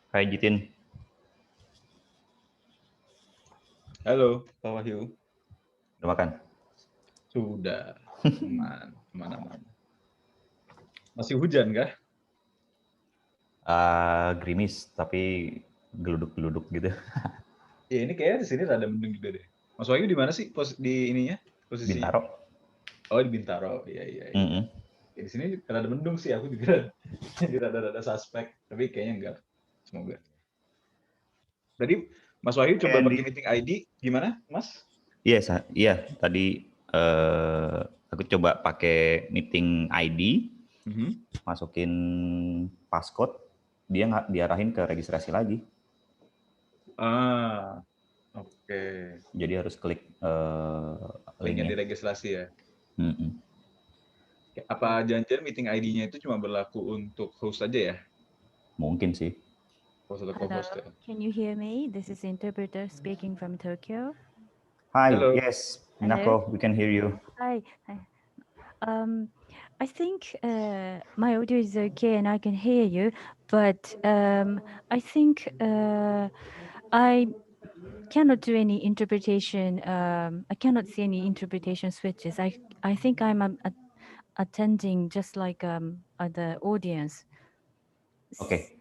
Hai Jitin. Halo, Pak Wahyu. Udah makan? Sudah. Aman. Masih hujan kah? Gerimis, tapi geluduk-geluduk gitu. Ya ini kayaknya di sini rada mendung juga deh. Mas Wahyu di mana sih di ininya posisinya? Bintaro. Oh di Bintaro. Iya. Mm-mm. Ya, di sini rada mendung sih. Aku juga jadi rada suspek. Tapi kayaknya enggak. Semoga. Tadi Mas Wahyu coba pakai meeting ID gimana, Mas? Iya. Tadi aku coba pakai meeting ID, masukin passcode, dia nggak diarahin ke registrasi lagi. Oke. Jadi harus klik Linknya linknya. di registrasi ya. Mm-mm. Apa janjian meeting ID-nya itu cuma berlaku untuk host aja ya? Mungkin sih. Host atau Hello, co-host ya? can you hear me? This is interpreter speaking from Tokyo. Hi, Halo. yes, Hello. Minako, we can hear you. Hi. I think my audio is okay and I can hear you, but I think I cannot do any interpretation. I cannot see any interpretation switches. I think I'm attending just like the audience. Okay,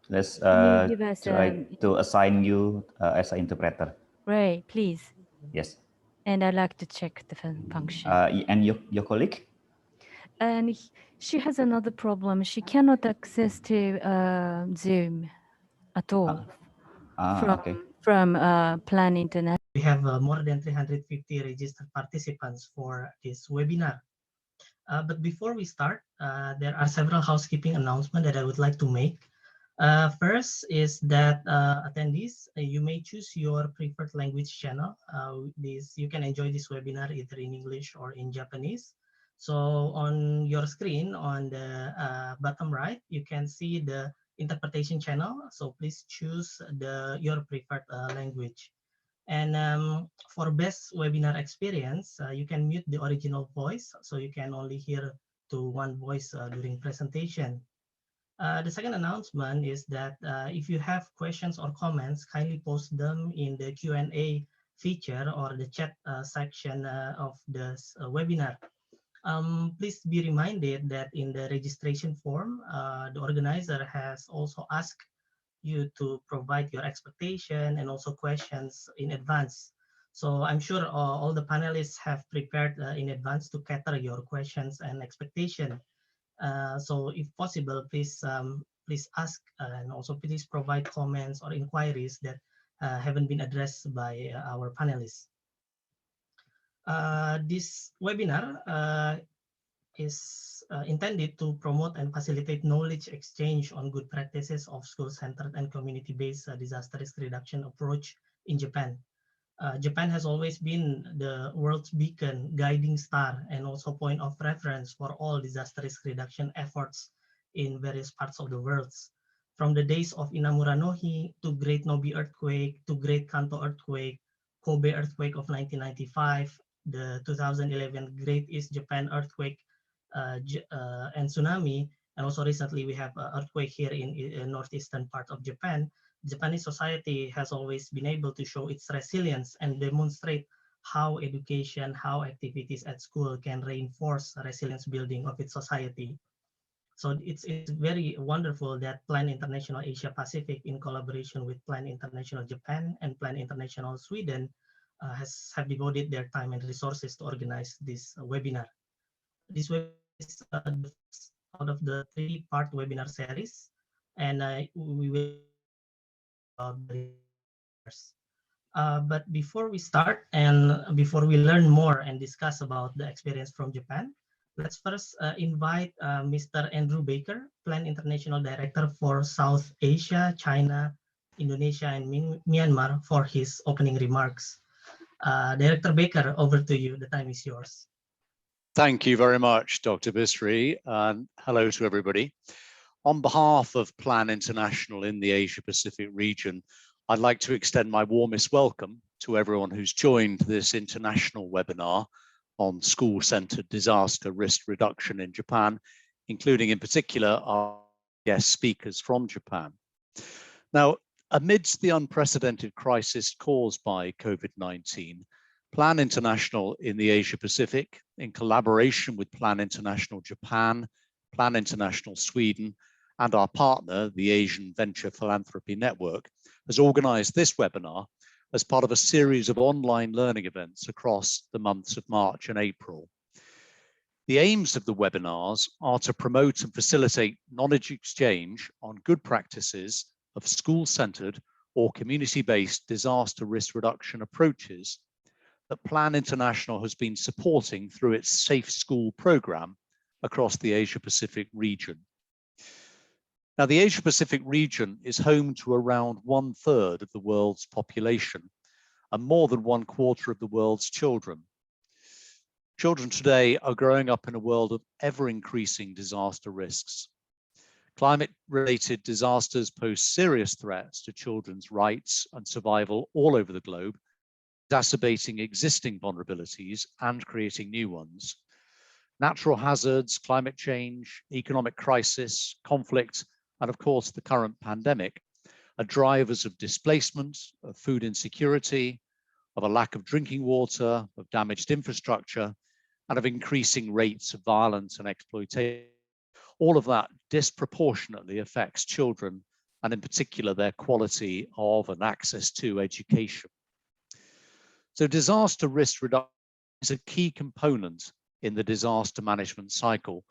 let's Can you give us try to assign you as an interpreter. Ray, please. Yes. And I'd like to check the function. And your colleague? And she has another problem. She cannot access to Zoom at all from Plan Internet. We have more than 350 registered participants for this webinar. But before we start, there are several housekeeping announcements that I would like to make. First is that attendees, you may choose your preferred language channel. You can enjoy this webinar either in English or in Japanese. So on your screen, on the bottom right, you can see the interpretation channel. So please choose your preferred language. And for best webinar experience, you can mute the original voice, so you can only hear to one voice during presentation. The second announcement is that if you have questions or comments, kindly post them in the Q&A feature or the chat section of this webinar. Please be reminded that in the registration form, the organizer has also asked you to provide your expectation and also questions in advance. So I'm sure all the panelists have prepared in advance to cater your questions and expectation. So if possible, please ask and also please provide comments or inquiries that haven't been addressed by our panelists. This webinar is intended to promote and facilitate knowledge exchange on good practices of school-centered and community-based disaster risk reduction approach in Japan. Japan has always been the world's beacon, guiding star, and also point of reference for all disaster risk reduction efforts in various parts of the world. From the days of Inamura Nohi to Great Nobi earthquake to Great Kanto earthquake, Kobe earthquake of 1995, the 2011 Great East Japan earthquake, and tsunami, and also recently we have an earthquake here in northeastern part of Japan. Japanese society has always been able to show its resilience and demonstrate how education, how activities at school can reinforce resilience building of its society. So it's very wonderful that Plan International Asia Pacific, in collaboration with Plan International Japan and Plan International Sweden, have devoted their time and resources to organize this webinar. This webinar is out of the 3-part webinar series, and we will but before we start and before we learn more and discuss about the experience from Japan, let's first invite Mr. Andrew Baker, Plan International Director for South Asia, China, Indonesia, and Myanmar for his opening remarks. Director Baker, over to you. The time is yours. Thank you very much, Dr. Bisri, and hello to everybody. On behalf of Plan International in the Asia Pacific region, I'd like to extend my warmest welcome to everyone who's joined this international webinar on school-centered disaster risk reduction in Japan, including in particular our guest speakers from Japan. Now, amidst the unprecedented crisis caused by COVID-19, Plan International in the Asia Pacific, in collaboration with Plan International Japan, Plan International Sweden, and our partner, the Asian Venture Philanthropy Network, has organized this webinar as part of a series of online learning events across the months of March and April. The aims of the webinars are to promote and facilitate knowledge exchange on good practices of school-centered or community-based disaster risk reduction approaches that Plan International has been supporting through its Safe School program across the Asia-Pacific region. Now, the Asia-Pacific region is home to around 1/3 of the world's population and more than 1/4 of the world's children. Children today are growing up in a world of ever-increasing disaster risks. Climate-related disasters pose serious threats to children's rights and survival all over the globe, exacerbating existing vulnerabilities and creating new ones. Natural hazards, climate change, economic crisis, conflict, and of course the current pandemic are drivers of displacement, of food insecurity, of a lack of drinking water, of damaged infrastructure, and of increasing rates of violence and exploitation. All of that disproportionately affects children, and in particular their quality of and access to education. So disaster risk reduction is a key component in the disaster management cycle,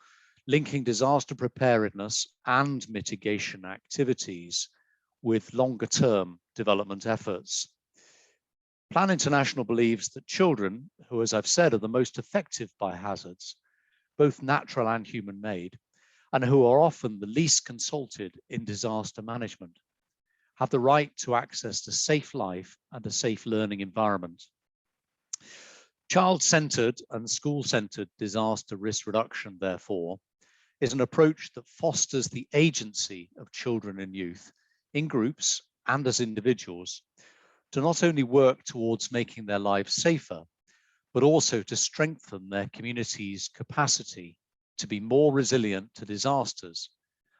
linking disaster preparedness and mitigation activities with longer-term development efforts. Plan International believes that children, who, as I've said, are the most affected by hazards, both natural and human-made, and who are often the least consulted in disaster management, have the right to access to safe life and a safe learning environment. Child-centered and school-centered disaster risk reduction, therefore, is an approach that fosters the agency of children and youth in groups and as individuals to not only work towards making their lives safer, but also to strengthen their community's capacity to be more resilient to disasters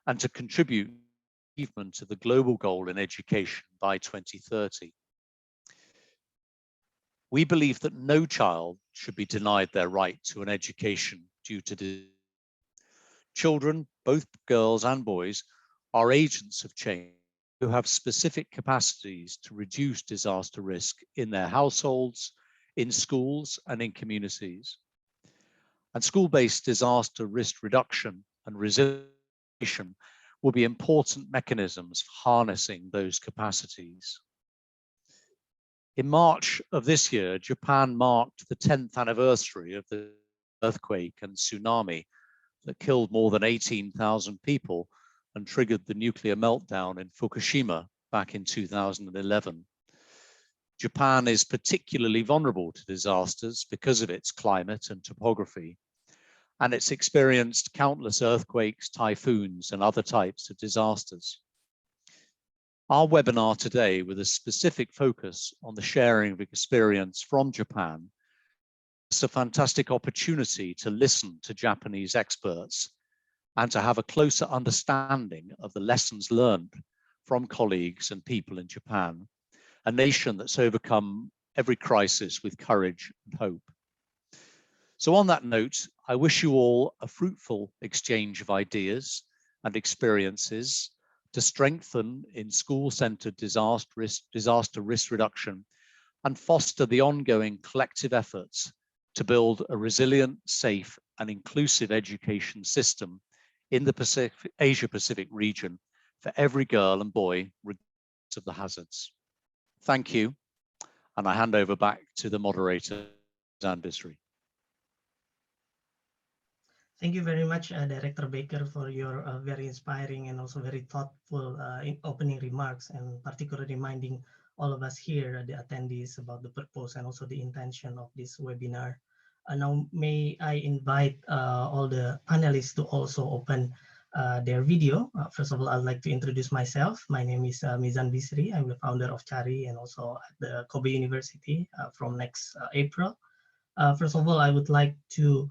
and to contribute to the achievement of the global goal in education by 2030. We believe that no child should be denied their right to an education due to disaster. Children, both girls and boys, are agents of change who have specific capacities to reduce disaster risk in their households, in schools, and in communities. And school-based disaster risk reduction and resilience will be important mechanisms for harnessing those capacities. In March of this year, Japan marked the 10th anniversary of the earthquake and tsunami that killed more than 18,000 people and triggered the nuclear meltdown in Fukushima back in 2011. Japan is particularly vulnerable to disasters because of its climate and topography, and it's experienced countless earthquakes, typhoons, and other types of disasters. Our webinar today, with a specific focus on the sharing of experience from Japan, it's a fantastic opportunity to listen to Japanese experts and to have a closer understanding of the lessons learned from colleagues and people in Japan, a nation that's overcome every crisis with courage and hope. So on that note, I wish you all a fruitful exchange of ideas and experiences to strengthen in school-centered disaster risk reduction and foster the ongoing collective efforts to build a resilient, safe, and inclusive education system in the Asia-Pacific region for every girl and boy, regardless of the hazards. Thank you, and I hand over back to the moderator, Zan Bisri. Thank you very much, Director Baker, for your very inspiring and also very thoughtful opening remarks, and particularly reminding all of us here, the attendees, about the purpose and also the intention of this webinar. Now, may I invite all the panelists to also open their video. First of all, I'd like to introduce myself. My name is Mizan Bisri. I'm the founder of CHARI and also at the Kobe University from next April. First of all, I would like to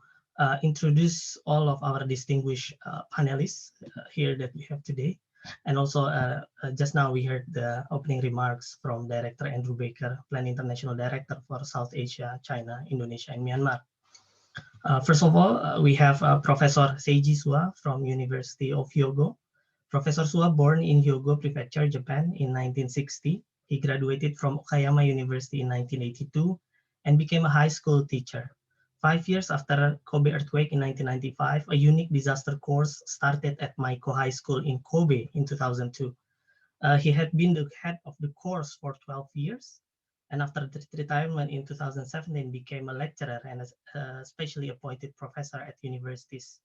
introduce all of our distinguished panelists here that we have today. And also, just now we heard the opening remarks from Director Andrew Baker, Plan International Director for South Asia, China, Indonesia, and Myanmar. First of all, we have Professor Seiji Suwa from University of Hyogo. Professor Suwa, born in Hyogo Prefecture, Japan in 1960. He graduated from Okayama University in 1982 and became a high school teacher. 5 years after Kobe earthquake in 1995, a unique disaster course started at Maiko High School in Kobe in 2002. He had been the head of the course for 12 years, and after the retirement in 2017 became a lecturer and a specially appointed professor at universities.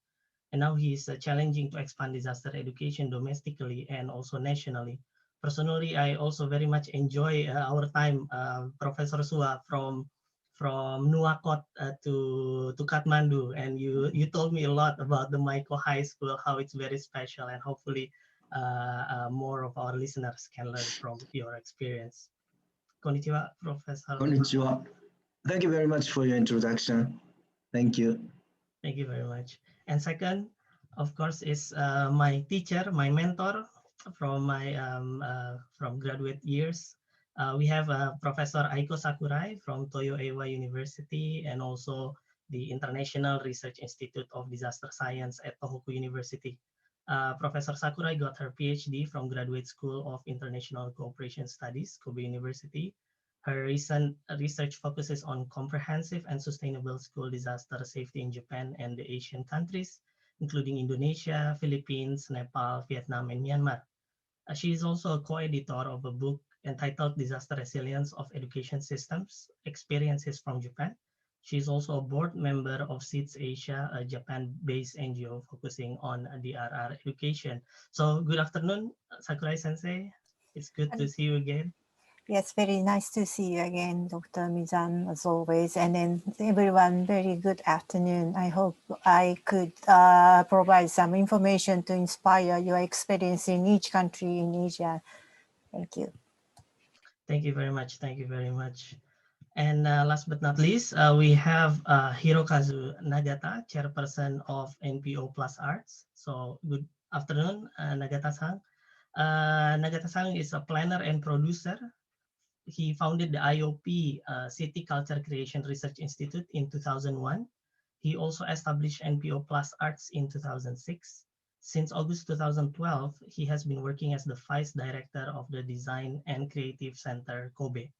And now he is challenging to expand disaster education domestically and also nationally. Personally, I also very much enjoy our time, Professor Suwa, from Nuwakot to Kathmandu, and you told me a lot about the Maiko High School, how it's very special, and hopefully more of our listeners can learn from your experience. Konnichiwa, Professor. Konnichiwa. Thank you very much for your introduction. Thank you. Thank you very much. And second, of course, is my teacher, my mentor from my from graduate years. We have Professor Aiko Sakurai from Toyo Ewa University and also the International Research Institute of Disaster Science at Tohoku University. Professor Sakurai got her PhD from Graduate School of International Cooperation Studies, Kobe University. Her recent research focuses on comprehensive and sustainable school disaster safety in Japan and the Asian countries, including Indonesia, Philippines, Nepal, Vietnam, and Myanmar. She is also a co-editor of a book entitled Disaster Resilience of Education Systems, Experiences from Japan. She is also a board member of SEEDS Asia, a Japan-based NGO focusing on DRR education. So good afternoon, Sakurai Sensei. It's good to see you again. Yes, very nice to see you again, Dr. Mizan, as always. And then everyone, very good afternoon. I hope I could provide some information to inspire your experience in each country in Asia. Thank you. Thank you very much. Thank you very much. And last but not least, we have Hirokazu Nagata, chairperson of NPO Plus Arts. So good afternoon, Nagata-san. Nagata-san is a planner and producer. He founded the IOP City Culture Creation Research Institute in 2001. He also established NPO Plus Arts in 2006. Since August 2012, he has been working as the Vice Director of the Design and Creative Center Kobe.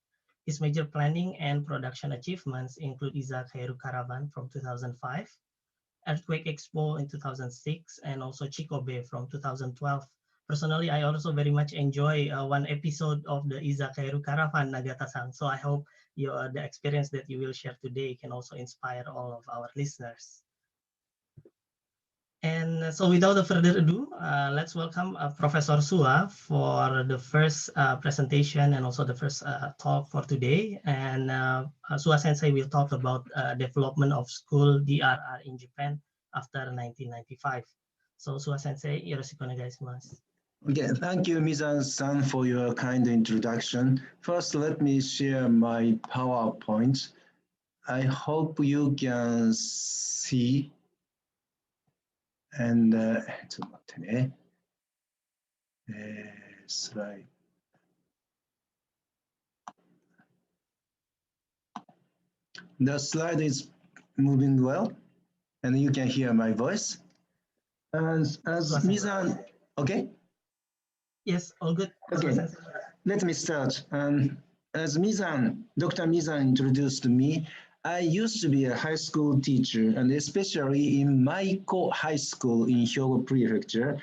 His major planning and production achievements include Iza Kairu Caravan from 2005, Earthquake Expo in 2006, and also Chikobe from 2012. Personally, I also very much enjoy one episode of the Iza Kairu Caravan, Nagata-san. So I hope the experience that you will share today can also inspire all of our listeners. And so without further ado, let's welcome Professor Suwa for the first presentation and also the first talk for today. And Suwa Sensei will talk about development of school DRR in Japan after 1995. So Suwa Sensei, yoroshiku onegaishimasu. Okay, thank you, Mizan-san, for your kind introduction. First, let me share my PowerPoint. I hope you can see. And slide. The slide is moving well, and you can hear my voice. And as Mizan, okay? Yes, all good. Okay, let me start. As Dr. Mizan introduced me, I used to be a high school teacher, and especially in Maiko High School in Hyogo Prefecture,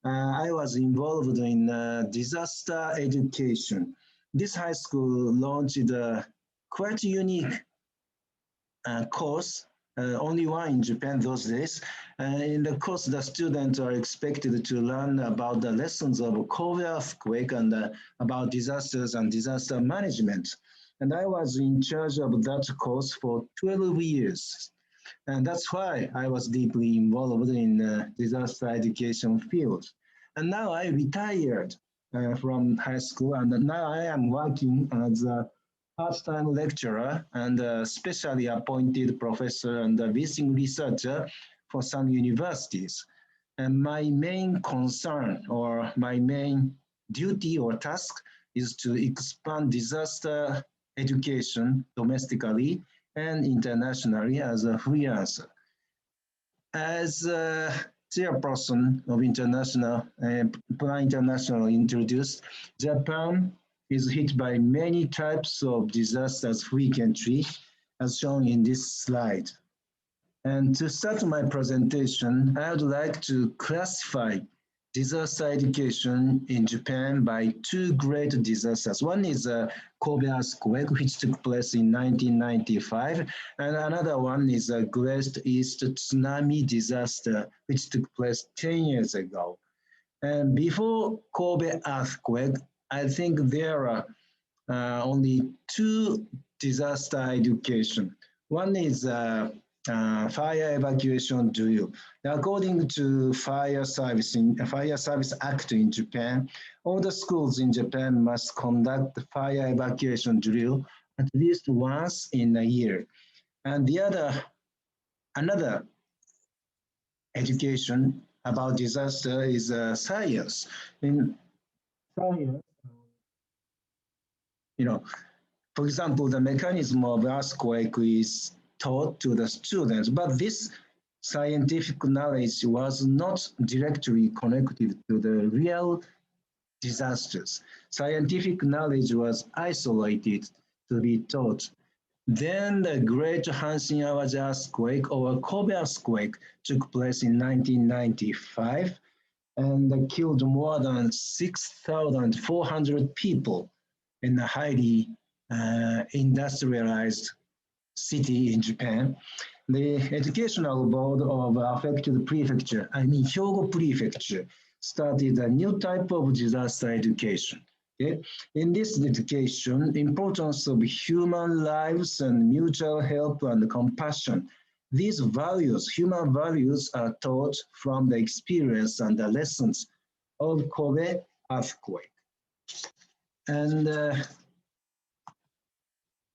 I was involved in disaster education. This high school launched a quite unique course, only one in Japan those days. In the course, the students are expected to learn about the lessons of Kobe earthquake and about disasters and disaster management. And I was in charge of that course for 12 years. And that's why I was deeply involved in disaster education field. And now I retired from high school, and now I am working as a part-time lecturer and a specially appointed professor and a visiting researcher for some universities. And my main concern or my main duty or task is to expand disaster education domestically and internationally as a freelancer. As a chairperson of Plan International introduced, Japan is hit by many types of disasters frequently, as shown in this slide. And to start my presentation, I would like to classify disaster education in Japan by two great disasters. One is Kobe earthquake, which took place in 1995, and another one is a Great East tsunami disaster, which took place 10 years ago. And before Kobe earthquake, I think there are only two disaster education. One is fire evacuation drill. According to Fire Service Act in Japan, all the schools in Japan must conduct the fire evacuation drill at least once in a year. And another education about disaster is science. In science, for example, the mechanism of earthquake is taught to the students, but this scientific knowledge was not directly connected to the real disasters. Scientific knowledge was isolated to be taught. Then the Great Hanshin-Awaji earthquake or Kobe earthquake took place in 1995 and killed more than 6,400 people in a highly industrialized city in Japan. The educational board of affected prefecture, Hyogo Prefecture, started a new type of disaster education. Okay? In this education, importance of human lives and mutual help and compassion. These values, human values, are taught from the experience and the lessons of Kobe earthquake. And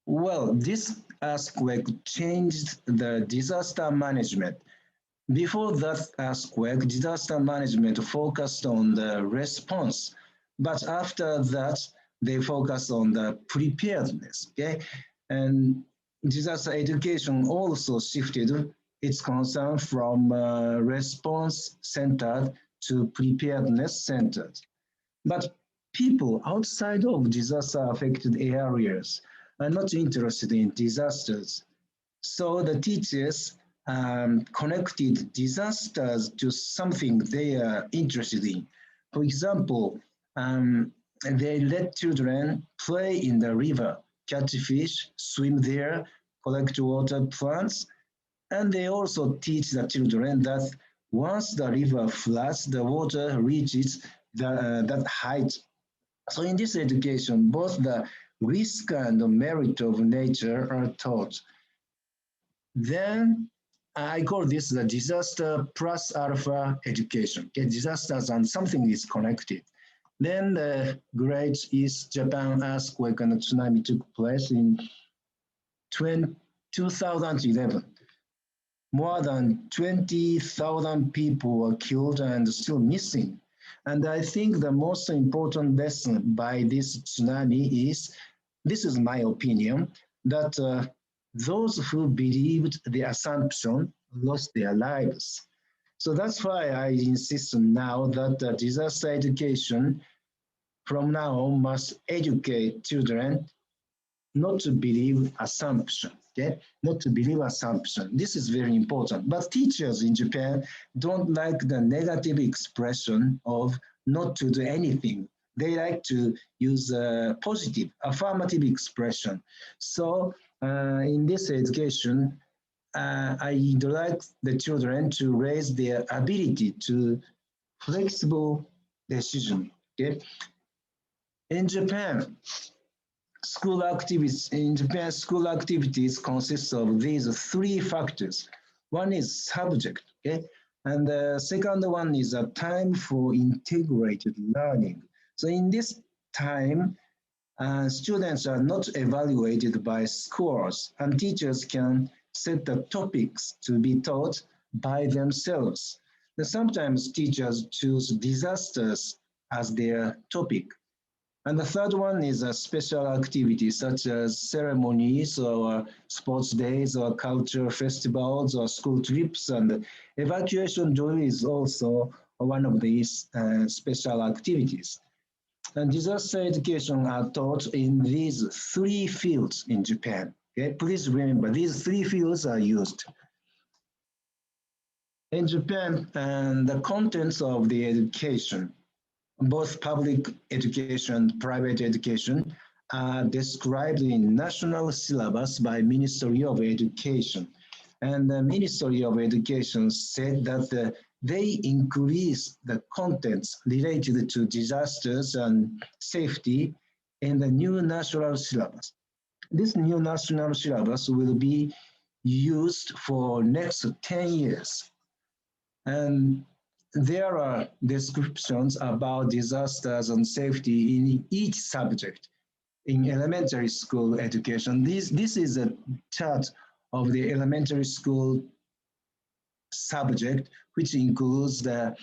well, this earthquake changed the disaster management. Before that earthquake, disaster management focused on the response, but after that, they focused on the preparedness, okay? And disaster education also shifted its concern from response-centered to preparedness-centered. But people outside of disaster-affected areas are not interested in disasters. So the teachers connected disasters to something they are interested in. For example, they let children play in the river, catch fish, swim there, collect water plants, and they also teach the children that once the river floods, the water reaches that height. So in this education, both the risk and the merit of nature are taught. Then I call this the disaster plus alpha education. Okay, disasters and something is connected. Then the Great East Japan earthquake and tsunami took place in 2011. More than 20,000 people were killed and still missing. And I think the most important lesson by this tsunami is, this is my opinion, that those who believed the assumption lost their lives. So that's why I insist now that disaster education from now on must educate children not to believe assumption, okay? Not to believe assumption. This is very important. But teachers in Japan don't like the negative expression of not to do anything. They like to use a positive, affirmative expression. So in this education, I'd like the children to raise their ability to flexible decision, okay? In Japan, school activities consist of these three factors. One is subject, okay? And the second one is a time for integrated learning. So in this time, students are not evaluated by scores, and teachers can set the topics to be taught by themselves. Sometimes teachers choose disasters as their topic. And the third one is a special activities such as ceremonies or sports days or cultural festivals or school trips, and evacuation drill is also one of these special activities. And disaster education are taught in these three fields in Japan. Okay, please remember these three fields are used. In Japan, and the contents of the education, both public education and private education, are described in national syllabus by Ministry of Education. And the Ministry of Education said that they increase the contents related to disasters and safety in the new national syllabus. This new national syllabus will be used for next 10 years. And there are descriptions about disasters and safety in each subject in elementary school education. This is a chart of the elementary school subject, which includes the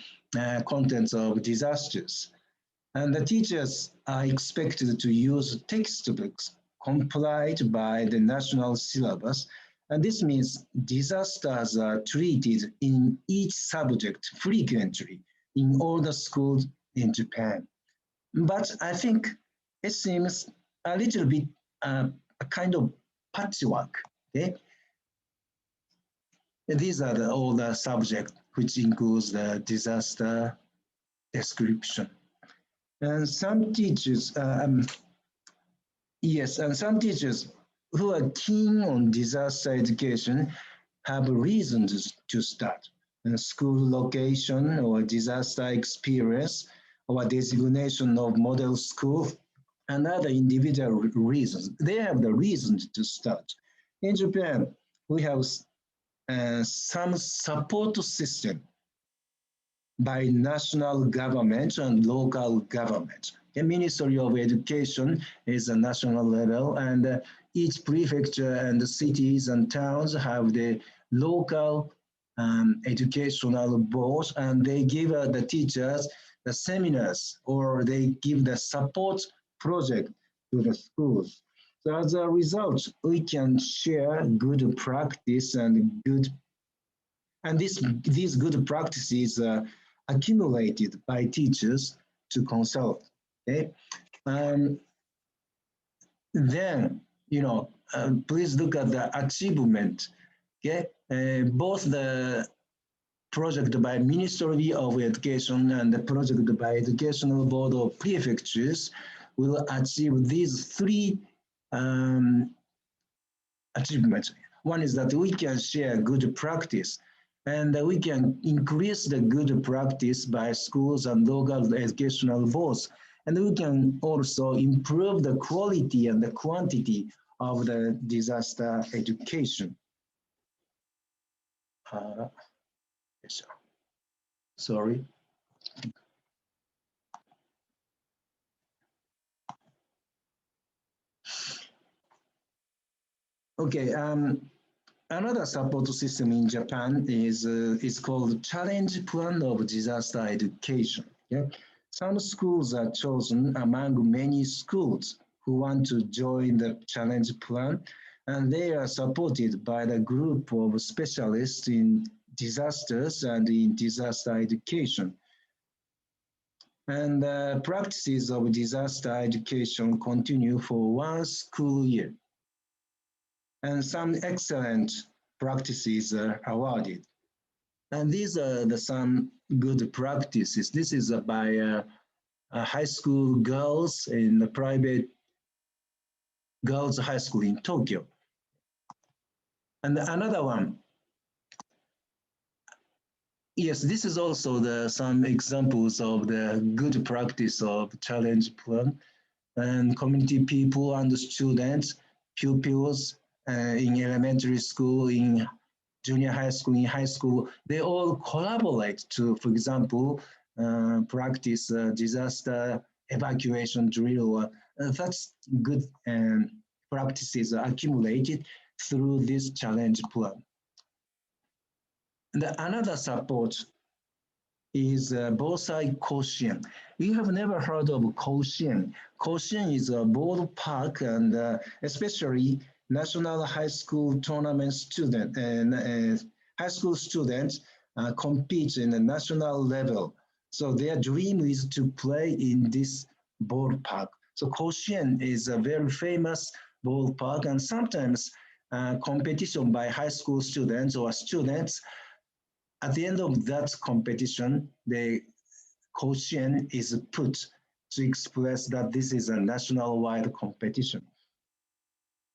contents of disasters. And the teachers are expected to use textbooks complied by the national syllabus. And this means disasters are treated in each subject frequently in all the schools in Japan. But I think it seems a little bit a kind of patchwork. Okay? And these are all the subjects which includes the disaster description. And some teachers, some teachers who are keen on disaster education have reasons to start. School location or disaster experience or designation of model school and other individual reasons. They have the reasons to start. In Japan, we have some support system by national government and local government. The Ministry of Education is a national level, and each prefecture and the cities and towns have the local educational board, and they give the teachers the seminars, or they give the support project to the schools. So as a result, we can share good practice and these good practices accumulated by teachers to consult. Okay, then please look at the achievement. Okay, both the project by Ministry of Education and the project by Educational Board of Prefectures will achieve these three achievements. One is that we can share good practice, and we can increase the good practice by schools and local educational boards. And we can also improve the quality and the quantity of the disaster education. Sorry. Okay, another support system in Japan is called Challenge Plan of Disaster Education. Yeah? Some schools are chosen among many schools who want to join the challenge plan, and they are supported by the group of specialists in disasters and in disaster education. And practices of disaster education continue for one school year. And some excellent practices are awarded. And these are some good practices. This is by high school girls in the private girls' high school in Tokyo. And another one, yes, this is also some examples of the good practice of challenge plan. And community people and students, pupils in elementary school, in junior high school, in high school, they all collaborate to, for example, practice disaster evacuation drill. That's good practices accumulated through this challenge plan. And another support is Bosai Koshien. You have never heard of Koshien. Koshien is a ballpark, and especially national high school tournament student and high school students compete in the national level. So their dream is to play in this ballpark. So Koshien is a very famous ballpark, and sometimes competition by high school students or students. At the end of that competition, the Koshien is put to express that this is a national-wide competition.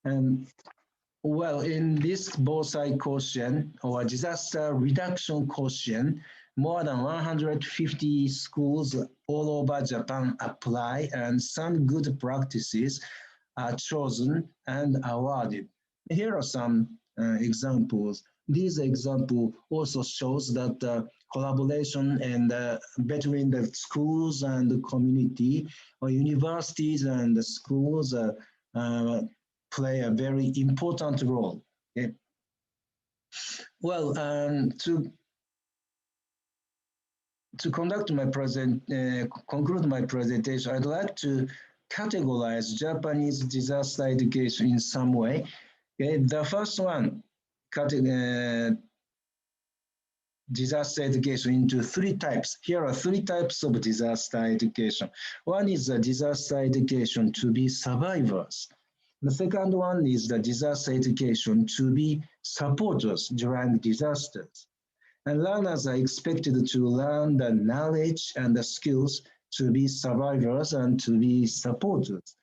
And well, in this Bosai Koshien or disaster reduction Koshien, more than 150 schools all over Japan apply, and some good practices are chosen and awarded. Here are some examples. This example also shows that collaboration and between the schools and the community, or universities and the schools play a very important role. Okay? Well, to conduct my conclude my presentation, I'd like to categorize Japanese disaster education in some way. Okay, the first one, disaster education into three types. Here are three types of disaster education. One is the disaster education to be survivors. The second one is the disaster education to be supporters during disasters. And learners are expected to learn the knowledge and the skills to be survivors and to be supporters.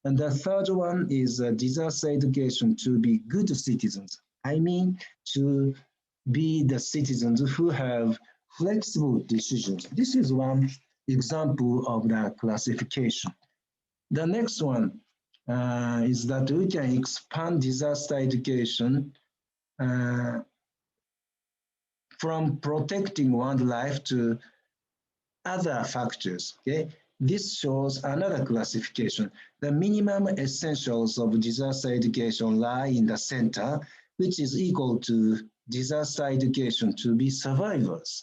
And the third one is disaster education to be good citizens. I mean, to be the citizens who have flexible decisions. This is one example of the classification. The next one is that we can expand disaster education from protecting wildlife to other factors. Okay, this shows another classification. The minimum essentials of disaster education lie in the center, which is equal to disaster education to be survivors.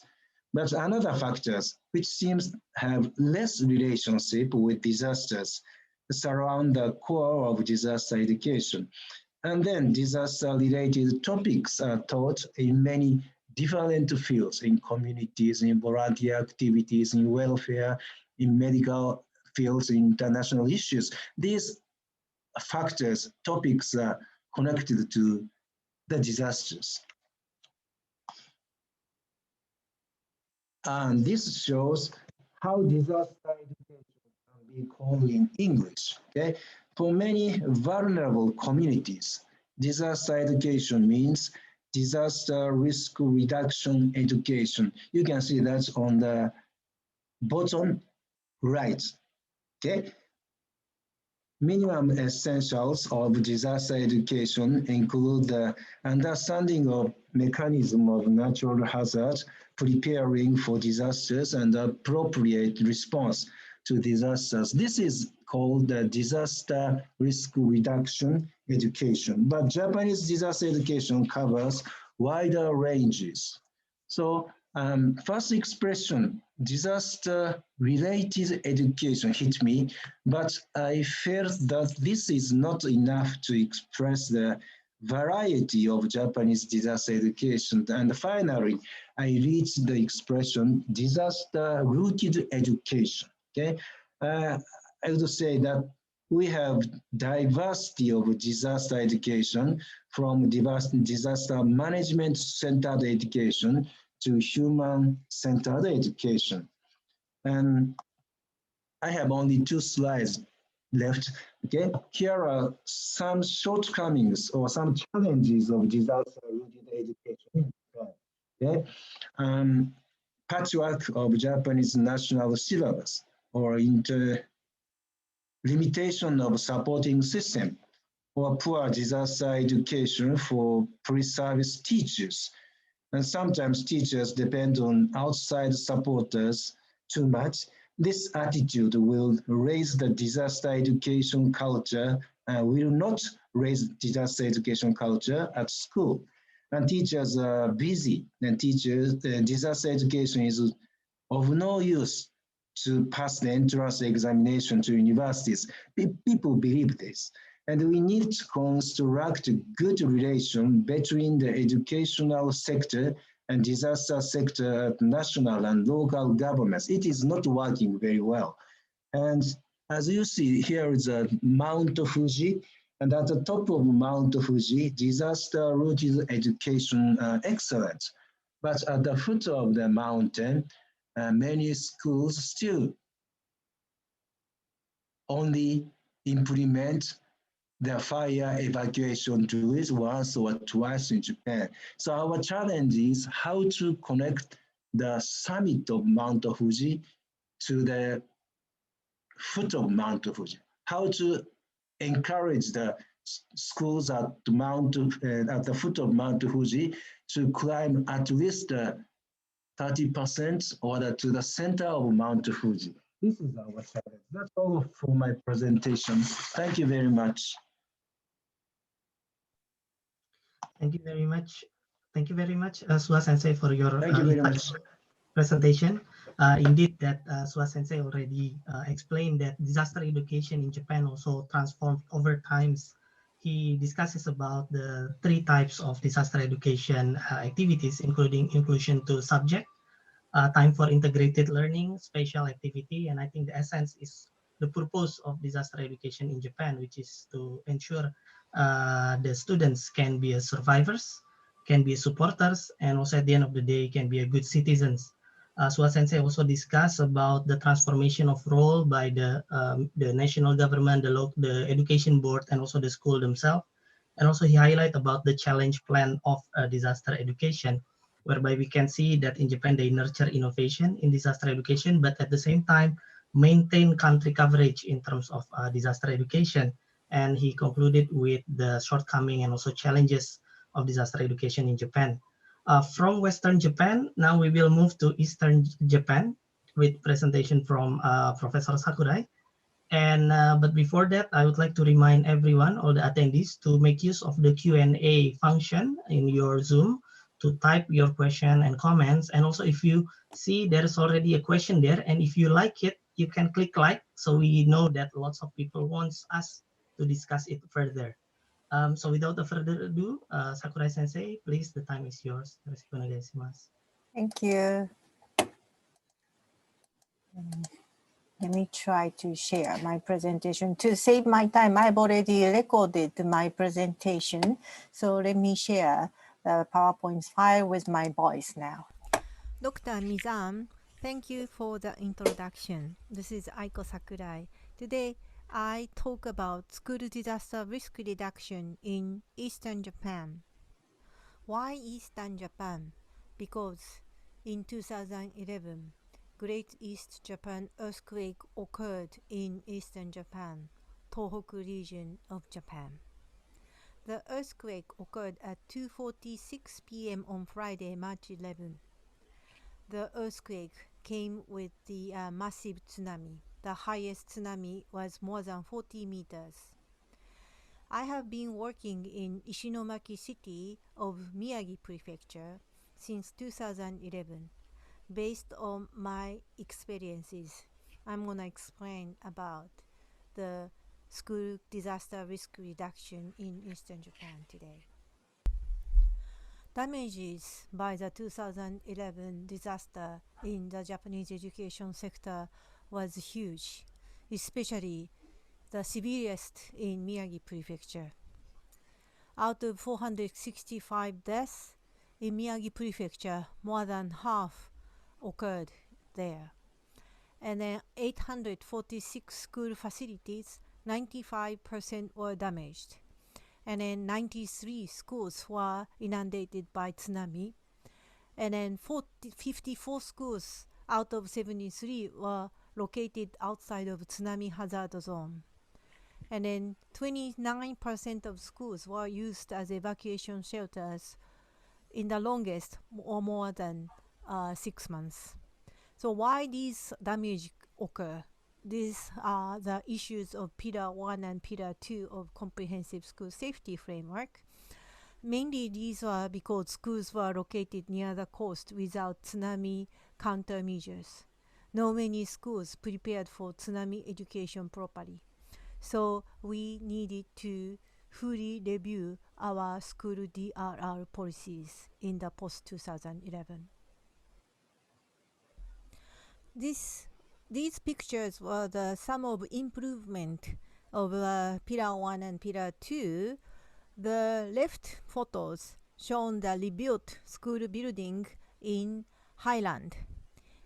But another factors, which seems have less relationship with disasters, surround the core of disaster education. And then disaster-related topics are taught in many different fields, in communities, in volunteer activities, in welfare, in medical fields, in international issues. These factors, topics are connected to the disasters. And this shows how disaster education can be called in English. Okay? For many vulnerable communities, disaster education means disaster risk reduction education. You can see that on the bottom right. Okay? Minimum essentials of disaster education include the understanding of mechanism of natural hazard, preparing for disasters, and appropriate response to disasters. This is called the disaster risk reduction education. But Japanese disaster education covers wider ranges. So first expression, disaster-related education hit me, but I felt that this is not enough to express the variety of Japanese disaster education. And finally, I reached the expression disaster-rooted education. Okay, I would say that we have diversity of disaster education, from disaster management centered education to human-centered education. And I have only 2 slides left. Okay, here are some shortcomings or some challenges of disaster-rooted education. Okay, patchwork of Japanese national syllabus, or limitation of supporting system, or poor disaster education for pre-service teachers. And sometimes teachers depend on outside supporters too much. This attitude will raise the disaster education culture and will not raise disaster education culture at school. And teachers are busy, and disaster education is of no use to pass the entrance examination to universities. People believe this. And we need to construct a good relation between the educational sector and disaster sector at national and local governments. It is not working very well. And as you see, here is a Mount Fuji, and at the top of Mount Fuji, disaster-rooted education excellent. But at the foot of the mountain, many schools still only implement the fire evacuation drills once or twice in Japan. So our challenge is how to connect the summit of Mount Fuji to the foot of Mount Fuji. How to encourage the schools at the foot of Mount Fuji to climb at least 30% or to the center of Mount Fuji. This is our challenge. That's all for my presentation. Thank you very much. Thank you very much. Thank you very much, Suha Sensei, for your Thank you very much. presentation. Indeed, that Suha Sensei already explained that disaster education in Japan also transformed over times. He discusses about the 3 types of disaster education activities, including inclusion to subject, time for integrated learning, spatial activity, and I think the essence is the purpose of disaster education in Japan, which is to ensure the students can be survivors, can be supporters, and also at the end of the day can be a good citizens. Suha Sensei also discussed about the transformation of role by the national government, the education board, and also the school themselves. And also he highlight about the challenge plan of disaster education, whereby we can see that in Japan they nurture innovation in disaster education, but at the same time maintain country coverage in terms of disaster education. And he concluded with the shortcoming and also challenges of disaster education in Japan. From Western Japan, now we will move to Eastern Japan with presentation from Professor Sakurai. And but before that, I would like to remind everyone, all the attendees, to make use of the Q&A function in your Zoom to type your question and comments. And also if you see there's already a question there, and if you like it, you can click like, so we know that lots of people wants us to discuss it further. So without further ado, Sakurai Sensei, please, the time is yours. Thank you. Let me try to share my presentation. To save my time, I've already recorded my presentation. So let me share the PowerPoint file with my voice now. Dr. Mizan, thank you for the introduction. This is Aiko Sakurai. Today, I talk about school disaster risk reduction in Eastern Japan. Why Eastern Japan? Because in 2011, Great East Japan earthquake occurred in Eastern Japan, Tohoku region of Japan. The earthquake occurred at 2:46 p.m. on Friday, March 11. The earthquake came with the massive tsunami. The highest tsunami was more than 40 meters. I have been working in Ishinomaki City of Miyagi Prefecture since 2011. Based on my experiences, I'm going to explain about the school disaster risk reduction in Eastern Japan today. Damages by the 2011 disaster in the Japanese education sector was huge, especially the severest in Miyagi Prefecture. Out of 465 deaths in Miyagi Prefecture, more than half occurred there. And then 846 school facilities, 95% were damaged. And then 93 schools were inundated by tsunami. And then 54 schools out of 73 were located outside of tsunami hazard zone. And then 29% of schools were used as evacuation shelters in the longest or more than 6 months. So why these damage occur? These are the issues of Pillar 1 and Pillar 2 of Comprehensive School Safety Framework. Mainly these are because schools were located near the coast without tsunami countermeasures. no many schools prepared for tsunami education properly. So we needed to fully review our school DRR policies in the post-2011. These pictures were the sum of improvement of Pillar 1 and Pillar 2. The left photos shown the rebuilt school building in Highland.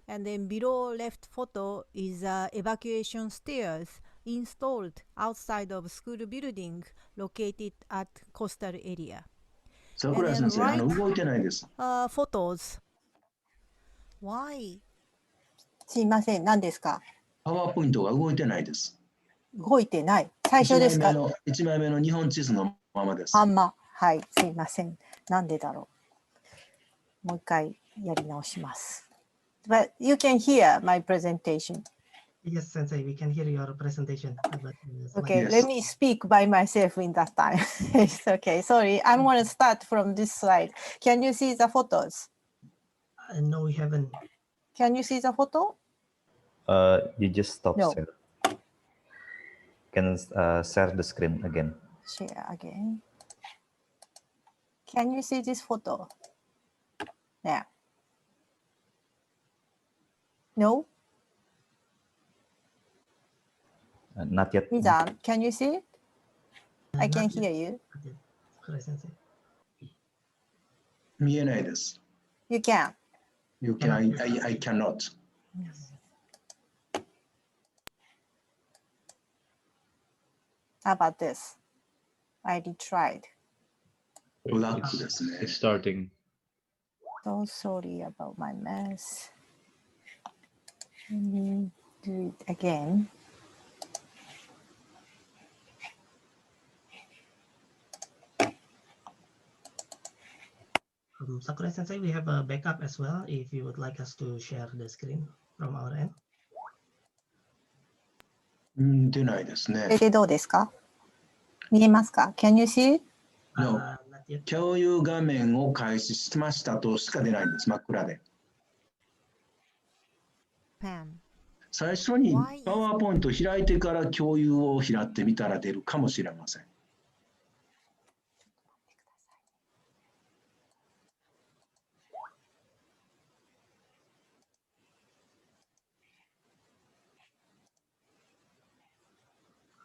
And then below left photo is evacuation stairs installed outside of school building located at coastal area. 桜井先生、 And then 動いてないです。 photos. Why? すいません、何ですか？パワーポイントが動いてないです。動いてない。最初ですか1枚目の日本地図のままです。あんま。はい、すいません。なんでだろう。もう一回やり直します。But you can hear my presentation. Yes, Sensei, we can hear your presentation. Okay, Yes. let me speak by myself in that time. It's okay. Sorry, I'm going to start from this slide. Can you see the photos? No, we haven't. Can you see the photo? You just stop No. share. Can share the screen again. Share again. Can you see this photo? Now. No? Not yet. Mizan, can you see it? I can Not yet. hear you. Sakurai Sensei. 見えないです。 You can. You can, I cannot. Yes. How about this? I retried. ブラックですね。 It's starting. So sorry about my mess. Let me do it again. Sakurai Sensei, we have a backup as well if you would like us to share the screen from our end. 出ないですね。これでどうですか？見えますか？ Can you see it? No. Not yet. 共有画面を開始しましたとしか出ないんです。真っ暗で。 Pan. 最初にパワーポイントを開いてから共有を開ってみたら出るかもしれません。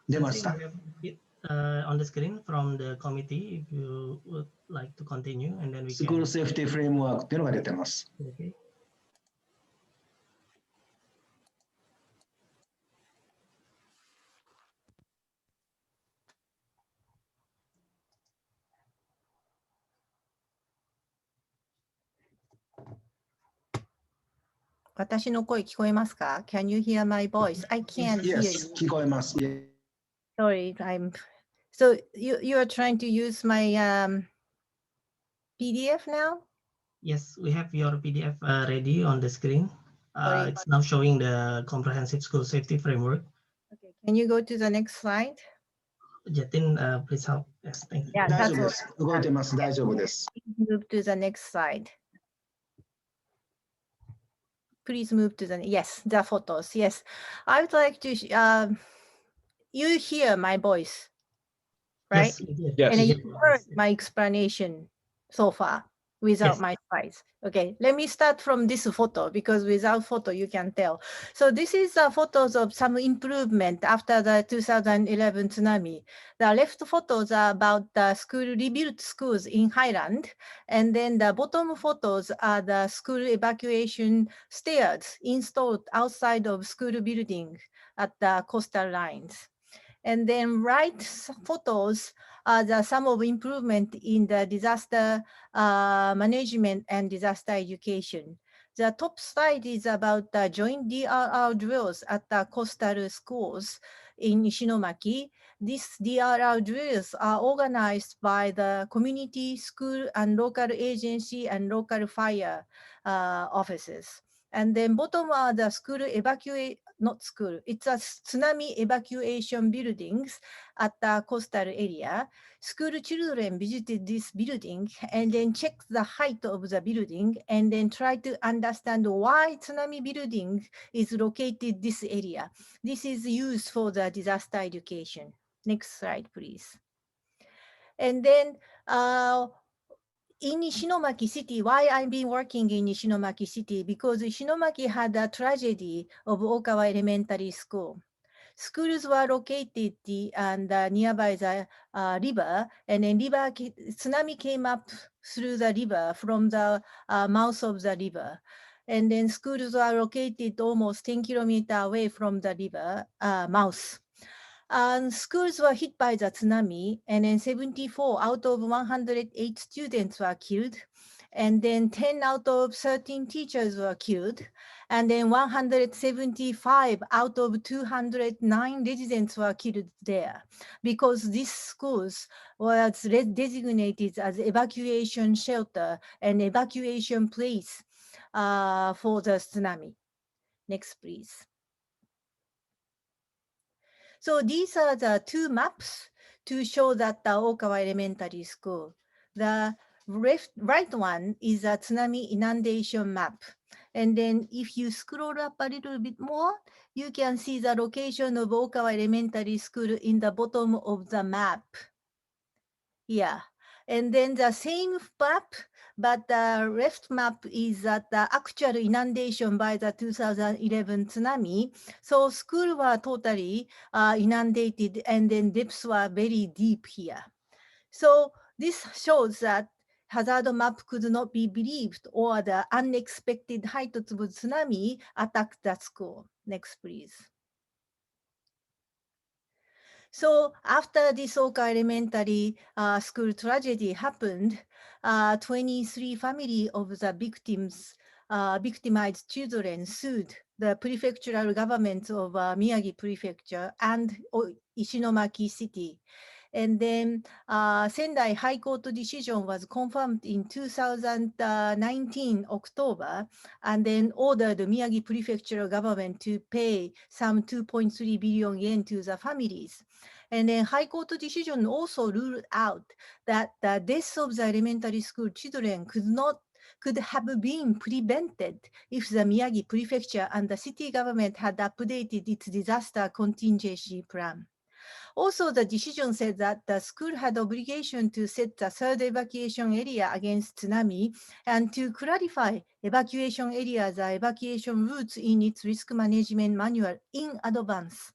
出ました。 We have it on the screen from the committee if you would like to continue, and then we スクール can. セーフティーフレームワークっていうのが出てます。 Okay. 私の声聞こえますか？ Can you hear my voice? I can't hear Yes, you. 聞こえます。Sorry, so you are trying to use my PDF now? Yes, we have your PDF ready on the screen. Sorry, It's now showing the comprehensive school safety framework. Okay, can you go to the next slide? Jatin, please help. Yes, thank you. Yeah, 大 that's 丈夫で what. す。動いてます。大丈夫です。 Move to the next slide. Please move to the yes, the photos. Yes, I would like to. You hear my voice, right? Yes, we did. Yes. And We you did. heard my explanation so far without Yes. my slides. Okay, let me start from this photo because without photo you can tell. So this is photos of some improvement after the 2011 tsunami. The left photos are about the school rebuilt schools in Highland, and then the bottom photos are the school evacuation stairs installed outside of school building at the coastal lines. And then right photos are the some of improvement in the disaster management and disaster education. The top slide is about the joint DRR drills at the coastal schools in Ishinomaki. These DRR drills are organized by the community, school, and local agency and local fire offices. And then bottom are the school not school. It's a tsunami evacuation buildings at the coastal area. School children visited this building and then checked the height of the building and then tried to understand why tsunami building is located this area. This is used for the disaster education. Next slide, please. And then in Ishinomaki City, why I've been working in Ishinomaki City? Because Ishinomaki had a tragedy of Okawa Elementary School. Schools were located nearby the river, and then tsunami came up through the river from the mouth of the river. And then schools were located almost 10 kilometers away from the river mouth. And schools were hit by the tsunami, and then 74 out of 108 students were killed, and then 10 out of 13 teachers were killed, and then 175 out of 209 residents were killed there, because these schools were designated as evacuation shelter and evacuation place for the tsunami. Next, please. So these are the two maps to show that the Okawa Elementary School. The right one is a tsunami inundation map. And then if you scroll up a little bit more, you can see the location of Okawa Elementary School in the bottom of the map. Yeah. And then the same map, but the left map is the actual inundation by the 2011 tsunami. So schools were totally inundated, and then depths were very deep here. So this shows that hazard map could not be believed, or the unexpected height of tsunami attacked the school. Next, please. So after this Oka Elementary School tragedy happened, 23 families of the victimized children sued the prefectural government of Miyagi Prefecture and Ishinomaki City. And then Sendai High Court decision was confirmed in 2019 October, and then ordered the Miyagi Prefectural government to pay some 2.3 billion yen to the families. And then High Court decision also ruled out that the deaths of the elementary school children could have been prevented if the Miyagi Prefecture and the city government had updated its disaster contingency plan. Also, the decision said that the school had obligation to set the third evacuation area against tsunami and to clarify evacuation areas and evacuation routes in its risk management manual in advance.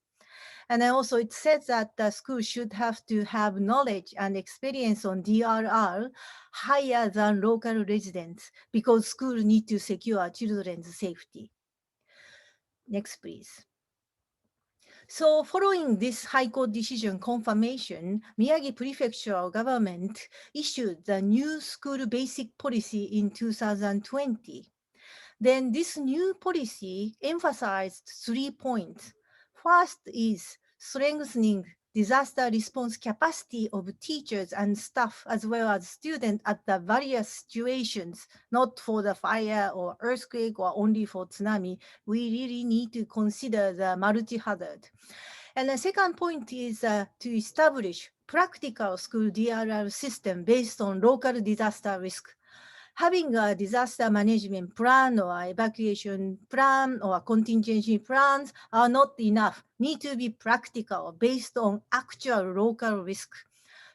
And also it says that the school should have to have knowledge and experience on DRR higher than local residents, because schools need to secure children's safety. Next, please. So following this High Court decision confirmation, Miyagi Prefectural government issued the new school basic policy in 2020. Then this new policy emphasized 3 points. First is strengthening disaster response capacity of teachers and staff, as well as students at the various situations, not for the fire or earthquake or only for tsunami. We really need to consider the multi-hazard. And the second point is to establish practical school DRR system based on local disaster risk. Having a disaster management plan or evacuation plan or contingency plans are not enough, need to be practical based on actual local risk.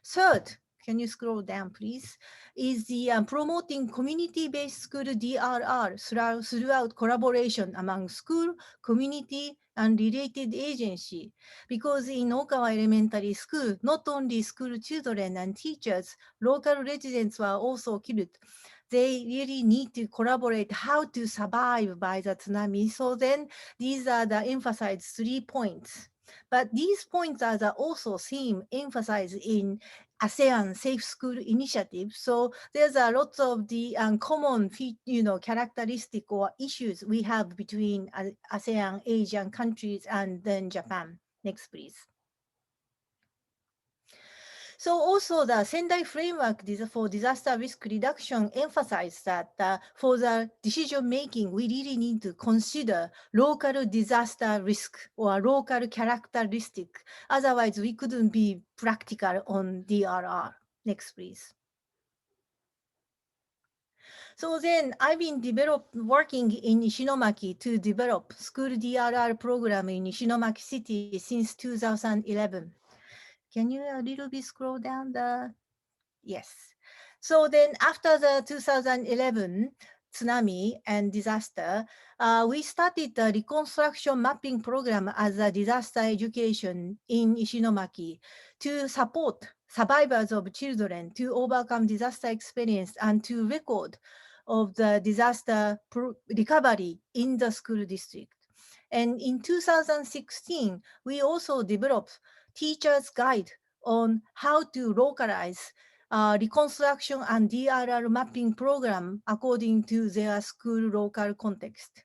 Third, can you scroll down, please, is the promoting community-based school DRR throughout collaboration among school, community, and related agency. Because in Okawa Elementary School, not only school children and teachers, local residents were also killed. They really need to collaborate how to survive by the tsunami. So then these are the emphasized 3 points. But these points are also seen emphasized in ASEAN Safe School Initiative. So there's a lot of the common characteristic or issues we have between ASEAN Asian countries and then Japan. Next, please. So also the Sendai framework for disaster risk reduction emphasized that for the decision making, we really need to consider local disaster risk or local characteristic. Otherwise, we couldn't be practical on DRR. Next, please. So then I've been working in Ishinomaki to develop school DRR program in Ishinomaki City since 2011. Can you a little bit scroll down the, yes. So then after the 2011 tsunami and disaster, we started the reconstruction mapping program as a disaster education in Ishinomaki to support survivors of children to overcome disaster experience and to record of the disaster recovery in the school district. And in 2016, we also developed teacher's guide on how to localize reconstruction and DRR mapping program according to their school local context.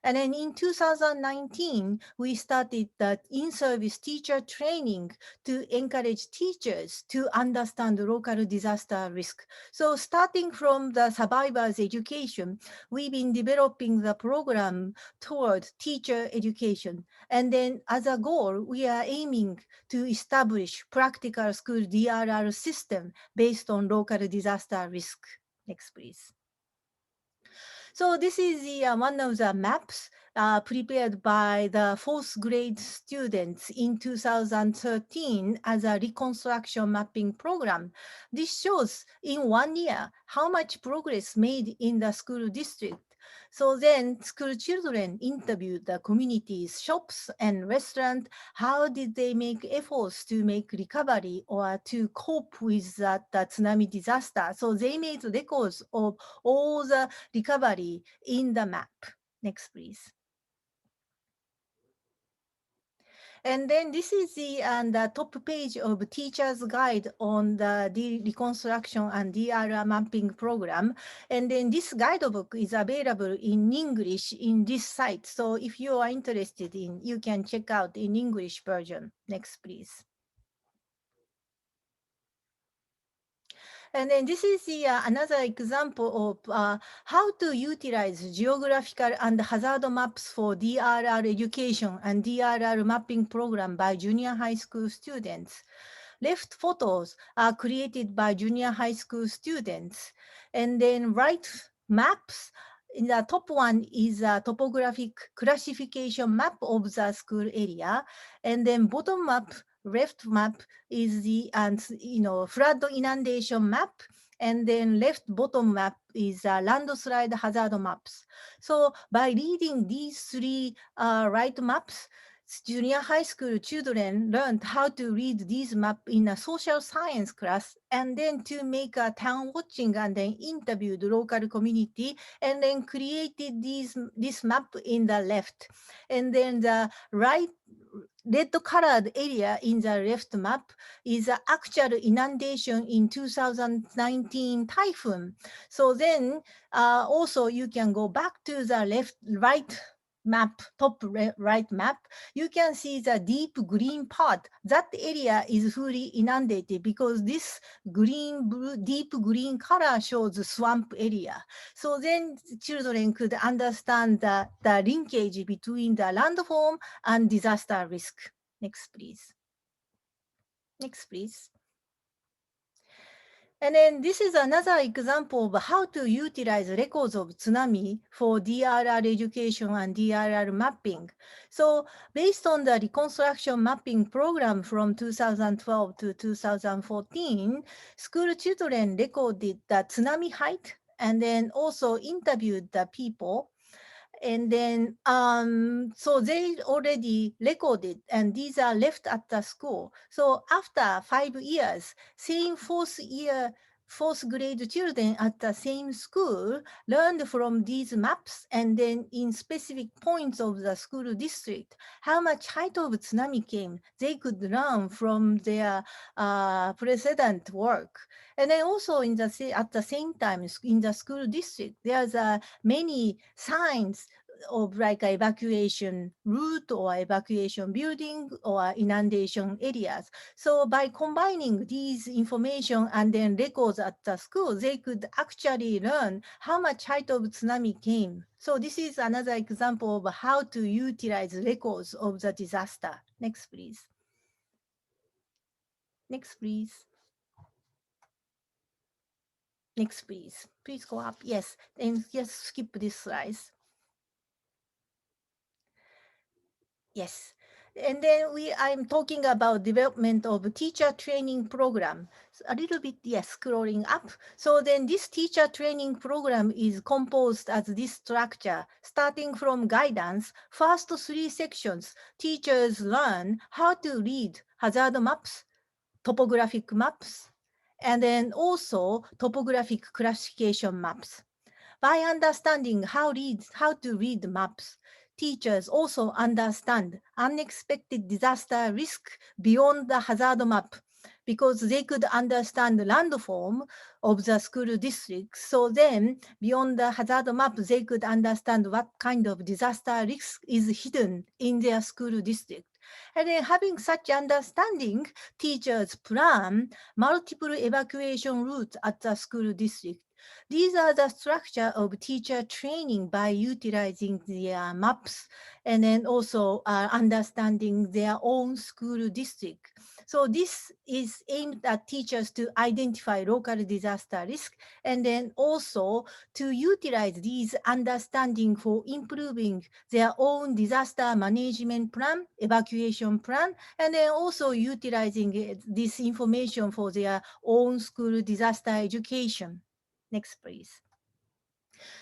And then in 2019, we started the in-service teacher training to encourage teachers to understand local disaster risk. So starting from the survivors education, we've been developing the program toward teacher education. And then as a goal, we are aiming to establish practical school DRR system based on local disaster risk. Next, please. So this is the, one of the maps prepared by the fourth grade students in 2013 as a reconstruction mapping program. This shows in 1 year how much progress made in the school district. So then school children interviewed the communities, shops and restaurants. How did they make efforts to make recovery or to cope with the tsunami disaster? So they made records of all the recovery in the map. Next, please. And then this is the top page of teacher's guide on the reconstruction and DRR mapping program. And then this guidebook is available in English in this site. So if you are interested in, you can check out in English version. Next, please. And then this is another example of how to utilize geographical and hazard maps for DRR education and DRR mapping program by junior high school students. Left photos are created by junior high school students. And then right maps, in the top one is a topographic classification map of the school area. And then bottom map, left map is the flood inundation map, and then left bottom map is landslide hazard maps. So by reading these three right maps, junior high school children learned how to read these maps in a social science class, and then to make a town watching and then interview the local community, and then created this map in the left. And then the right red colored area in the left map is the actual inundation in 2019 typhoon. So then also you can go back to the right map, top right map, you can see the deep green part. That area is fully inundated because this deep green color shows the swamp area. So then children could understand the linkage between the landform and disaster risk. Next, please. Next, please. And then this is another example of how to utilize records of tsunami for DRR education and DRR mapping. So based on the reconstruction mapping program from 2012 to 2014, school children recorded the tsunami height and then also interviewed the people. And then, so they already recorded, and these are left at the school. So after 5 years, same fourth grade children at the same school learned from these maps, and then in specific points of the school district, how much height of tsunami came, they could learn from their precedent work. And then also at the same time in the school district, there's many signs of like evacuation route or evacuation building or inundation areas. So by combining these information and then records at the school, they could actually learn how much height of tsunami came. So this is another example of how to utilize records of the disaster. Next, please. Next, please. Next, please. Please go up. Yes, and just skip this slide. Yes. And then I'm talking about development of teacher training program. So a little bit, yes, scrolling up. So then this teacher training program is composed as this structure, starting from guidance. First 3 sections, teachers learn how to read hazard maps, topographic maps, and then also topographic classification maps. By understanding how to read maps, teachers also understand unexpected disaster risk beyond the hazard map because they could understand the landform of the school district. So then beyond the hazard map, they could understand what kind of disaster risk is hidden in their school district. And then having such understanding, teachers plan multiple evacuation routes at the school district. These are the structure of teacher training by utilizing their maps and then also understanding their own school district. So this is aimed at teachers to identify local disaster risk and then also to utilize these understanding for improving their own disaster management plan, evacuation plan, and then also utilizing this information for their own school disaster education. Next, please.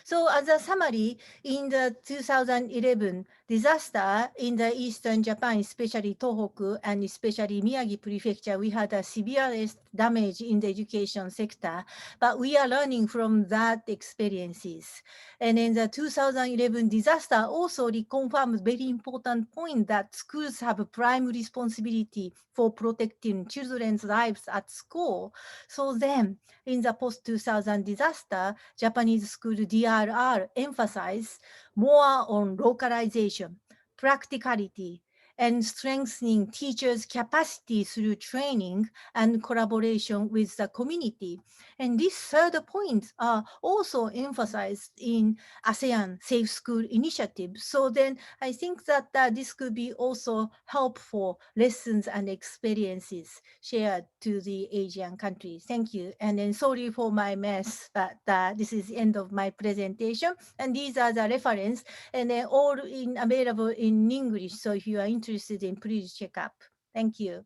So as a summary, in the 2011 disaster in the Eastern Japan, especially Tohoku and especially Miyagi Prefecture, we had a severest damage in the education sector, but we are learning from that experiences. And in the 2011 disaster also reconfirms very important point that schools have a prime responsibility for protecting children's lives at school. So then, in the post-2000 disaster, Japanese school DRR emphasize more on localization, practicality, and strengthening teachers' capacity through training and collaboration with the community. And these third points are also emphasized in ASEAN Safe School Initiative. So then I think that this could be also helpful lessons and experiences shared to the Asian countries. Thank you. And then sorry for my mess, but this is the end of my presentation. And these are the reference and then all available in English. So if you are interested in, please check up. Thank you.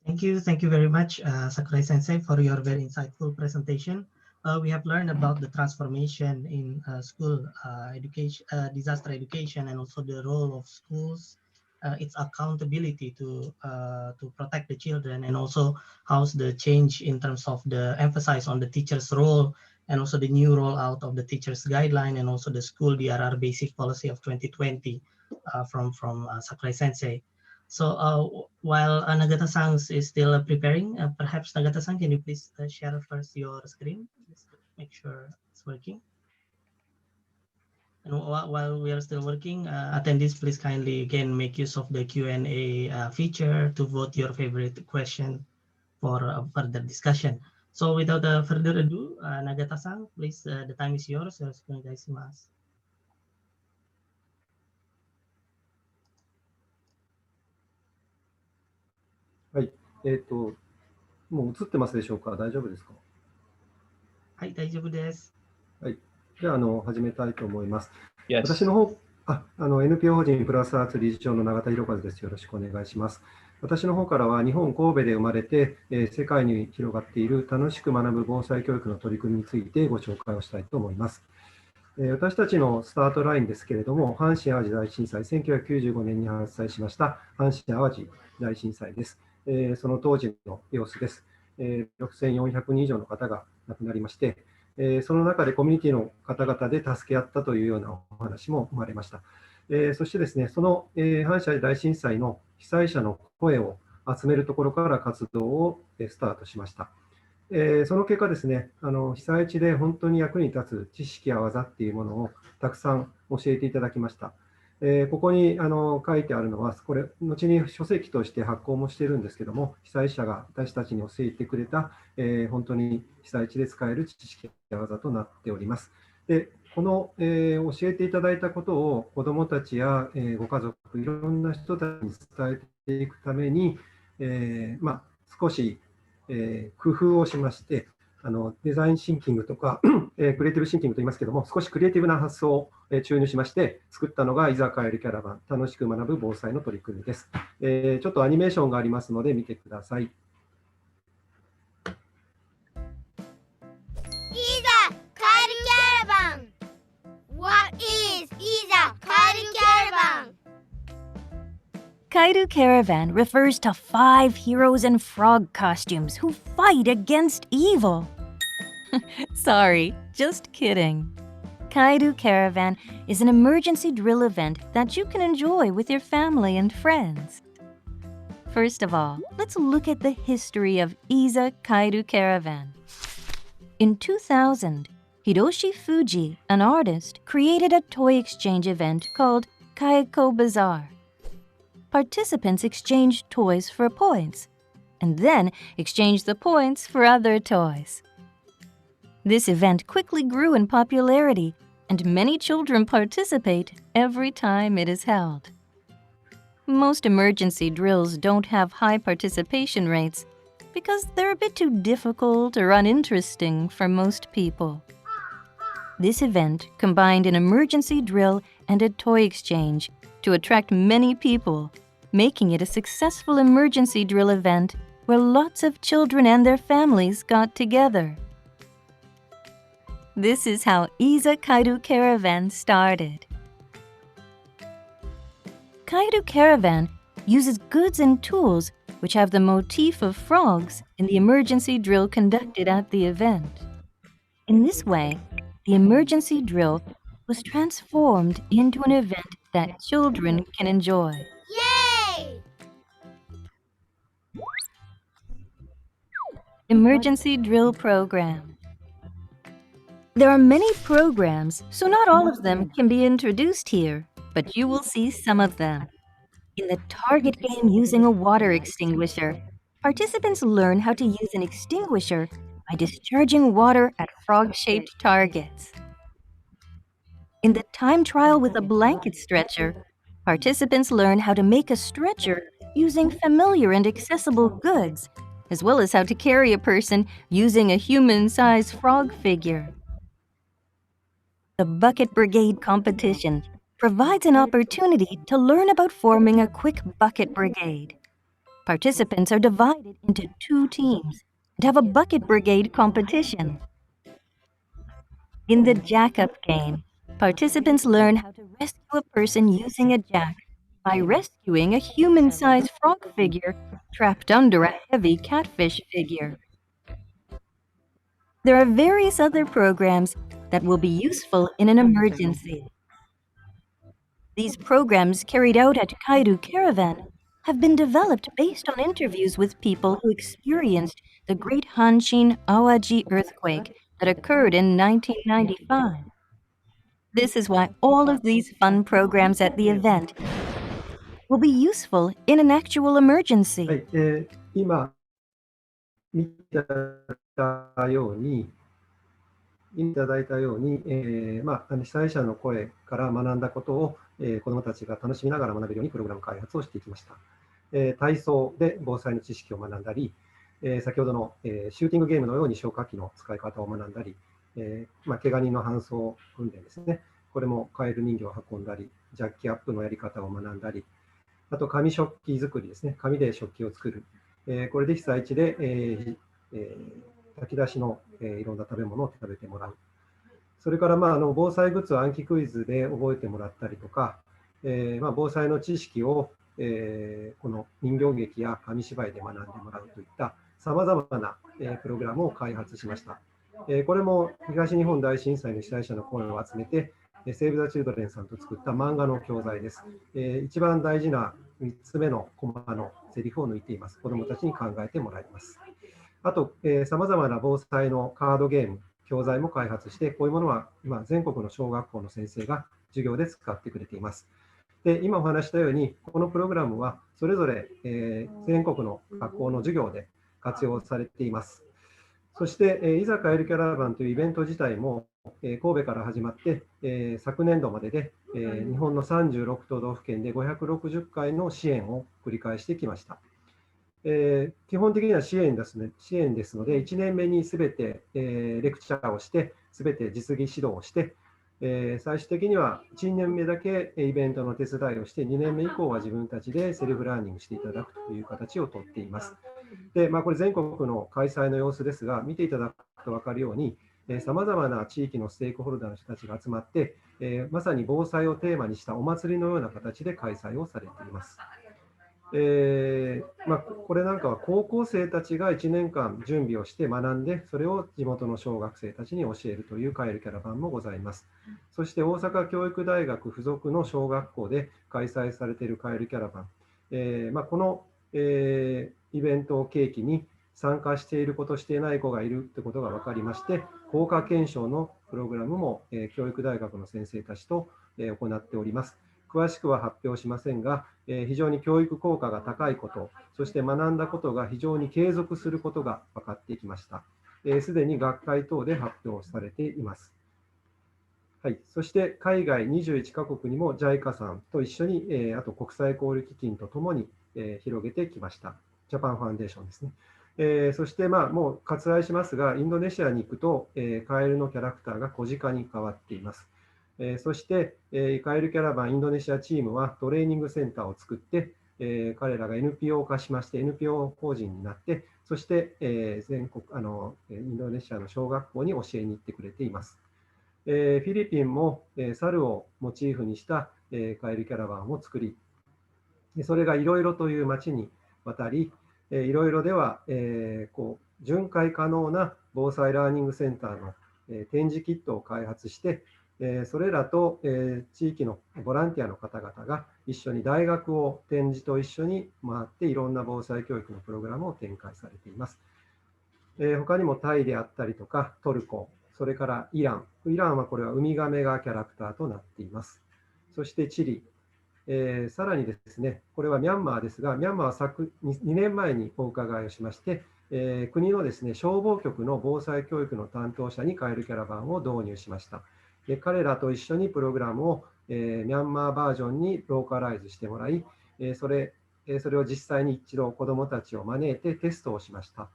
Thank you very much, Sakurai Sensei, for your very insightful presentation. We have learned about the transformation in school education, disaster education, and also the role of schools, its accountability to protect the children, and also how's the change in terms of the emphasis on the teacher's role, and also the new rollout of the teacher's guideline, and also the school DRR basic policy of 2020 from Sakurai Sensei. So while Nagata-san is still preparing, perhaps Nagata-san, can you please share first your screen? Just make sure it's working. And while we are still working, attendees, please kindly again make use of the Q&A feature to vote your favorite question for further discussion. So without further ado, Nagata-san, please, the time is yours. よろしくお願いします。はい、もう映ってますでしょうか。大丈夫ですか。はい、大丈夫です。はい、じゃあ始めたいと思います。Yes. 私の方、NPO 法人プラスアーツ理事長の永田博和です。よろしくお願いします。私の方からは日本神戸で生まれて、世界に広がっている楽しく学ぶ防災教育の取り組みについてご紹介をしたいと思います。私たちのスタートラインですけれども、阪神・淡路大震災、1995年に発災しました阪神・淡路大震災です。その当時の様子です。6400人以上の方が亡くなりまして、その中でコミュニティの方々で助け合ったというようなお話も生まれました。そしてですね、その阪神・大震災の被災者の声を集めるところから活動をスタートしました。その結果ですね、被災地で本当に役に立つ知識や技っていうものをたくさん教えていただきました。ここに書いてあるのは、これ、後に書籍として発行もしているんですけども、被災者が私たちに教えてくれた、本当に被災地で使える知識や技となっております。で、この、教えていただいたことを子どもたちや、ご家族、いろんな人たちに伝えていくために、少し、工夫をしまして、デザインシンキングとか、クリエイティブシンキングと言いますけども、少しクリエイティブな発想を注入しまして、作ったのがいざ帰るキャラバン、楽しく学ぶ防災の取り組みです。ちょっとアニメーションがありますので、見てください。What is Isa Kairu Caravan? Kairu Caravan refers to 5 heroes in frog costumes who fight against evil. Sorry, just kidding. Kairu Caravan is an emergency drill event that you can enjoy with your family and friends. First of all, let's look at the history of Isa Kairu Caravan. In 2000, Hiroshi Fuji, an artist, created a toy exchange event called Kaiko Bazaar. Participants exchanged toys for points, and then exchanged the points for other toys. This event quickly grew in popularity, and many children participate every time it is held. Most emergency drills don't have high participation rates because they're a bit too difficult or uninteresting for most people. This event combined an emergency drill and a toy exchange to attract many people, making it a successful emergency drill event where lots of children and their families got together. This is how Isa Kairu Caravan started. Kairu Caravan uses goods and tools which have the motif of frogs in the emergency drill conducted at the event. In this way, the emergency drill was transformed into an event that children can enjoy. Yay! Emergency Drill Program. There are many programs, so not all of them can be introduced here, but you will see some of them. In the target game using a water extinguisher, participants learn how to use an extinguisher by discharging water at frog-shaped targets. In the time trial with a blanket stretcher, participants learn how to make a stretcher using familiar and accessible goods, as well as how to carry a person using a human-sized frog figure. The Bucket Brigade competition provides an opportunity to learn about forming a quick bucket brigade. Participants are divided into 2 teams and have a bucket brigade competition. In the jack-up game, participants learn how to rescue a person using a jack by rescuing a human-sized frog figure trapped under a heavy catfish figure. There are various other programs that will be useful in an emergency. These programs carried out at Kairu Caravan have been developed based on interviews with people who experienced the Great Hanshin Awaji earthquake that occurred in 1995. This is why all of these fun programs at the event will be useful in an actual emergency. はい、今見ていただいたように、被災者の声から学んだことを、子どもたちが楽しみながら学べるようにプログラム開発をしていきました。体操で防災の知識を学んだり、先ほどの、シューティングゲームのように消火器の使い方を学んだり、怪我人の搬送訓練ですね。これもカエル人形を運んだり、ジャッキアップのやり方を学んだり、あと紙食器作りですね。紙で食器を作る。これで被災地で、炊き出しの、いろんな食べ物を食べてもらう。それから、防災グッズを暗記クイズで覚えてもらったりとか、防災の知識を、この人形劇や紙芝居で学んでもらうといったさまざまな、プログラムを開発しました。これも東日本大震災の被災者の声を集めて、セーブ・ザ・チルドレンさんと作った漫画の教材です。一番大事な3つ目のコマのセリフを抜いています。子どもたちに考えてもらいます。あと、さまざまな防災のカードゲーム、教材も開発して、こういうものは今、全国の小学校の先生が授業で使ってくれています。で、今お話したように、このプログラムはそれぞれ、全国の学校の授業で活用されています。そして、いざ帰るキャラバンというイベント自体も、神戸から始まって、昨年度までで、日本の36都道府県で560回の支援を繰り返してきました。基本的には支援ですので、1年目にすべて、レクチャーをして、すべて実技指導をして、最終的には1年目だけイベントの手伝いをして、2年目以降は自分たちでセルフラーニングしていただくという形をとっています。で、これ全国の開催の様子ですが、見ていただくと分かるように、さまざまな地域のステークホルダーの人たちが集まって、まさに防災をテーマにしたお祭りのような形で開催をされています。これなんかは高校生たちが1年間準備をして学んで、それを地元の小学生たちに教えるという帰るキャラバンもございます。そして大阪教育大学附属の小学校で開催されている帰るキャラバン、この、イベントを契機に参加している子としていない子がいるということが分かりまして、効果検証のプログラムも、教育大学の先生たちと、行っております。詳しくは発表しませんが、非常に教育効果が高いこと、そして学んだことが非常に継続することが分かってきました。すでに学会等で発表されています。はい、そして海外21カ国にも JICA さんと一緒に、あと国際交流基金とともに、広げてきました。ジャパンファンデーションですね。そしてもう割愛しますが、インドネシアに行くと、カエルのキャラクターが小鹿に変わっています。そして、カエルキャラバンインドネシアチームはトレーニングセンターを作って、彼らが NPO 化しまして、NPO 法人になって、そして、全国インドネシアの小学校に教えに行ってくれています。フィリピンも、猿をモチーフにした、カエルキャラバンを作り、それがいろいろという町に渡り、いろいろでは、巡回可能な防災ラーニングセンターの、展示キットを開発して、それらと、地域のボランティアの方々が一緒に大学を展示と一緒に回っていろんな防災教育のプログラムを展開されています。他にもタイであったりとかトルコ、それからイランはこれはウミガメがキャラクターとなっています。そしてチリ、さらにですね、これはミャンマーですが、ミャンマーは2年前にお伺いをしまして、国のですね、消防局の防災教育の担当者にカエルキャラバンを導入しました。で、彼らと一緒にプログラムを、ミャンマーバージョンにローカライズしてもらい、それを実際に一度子どもたちを招いてテストをしました。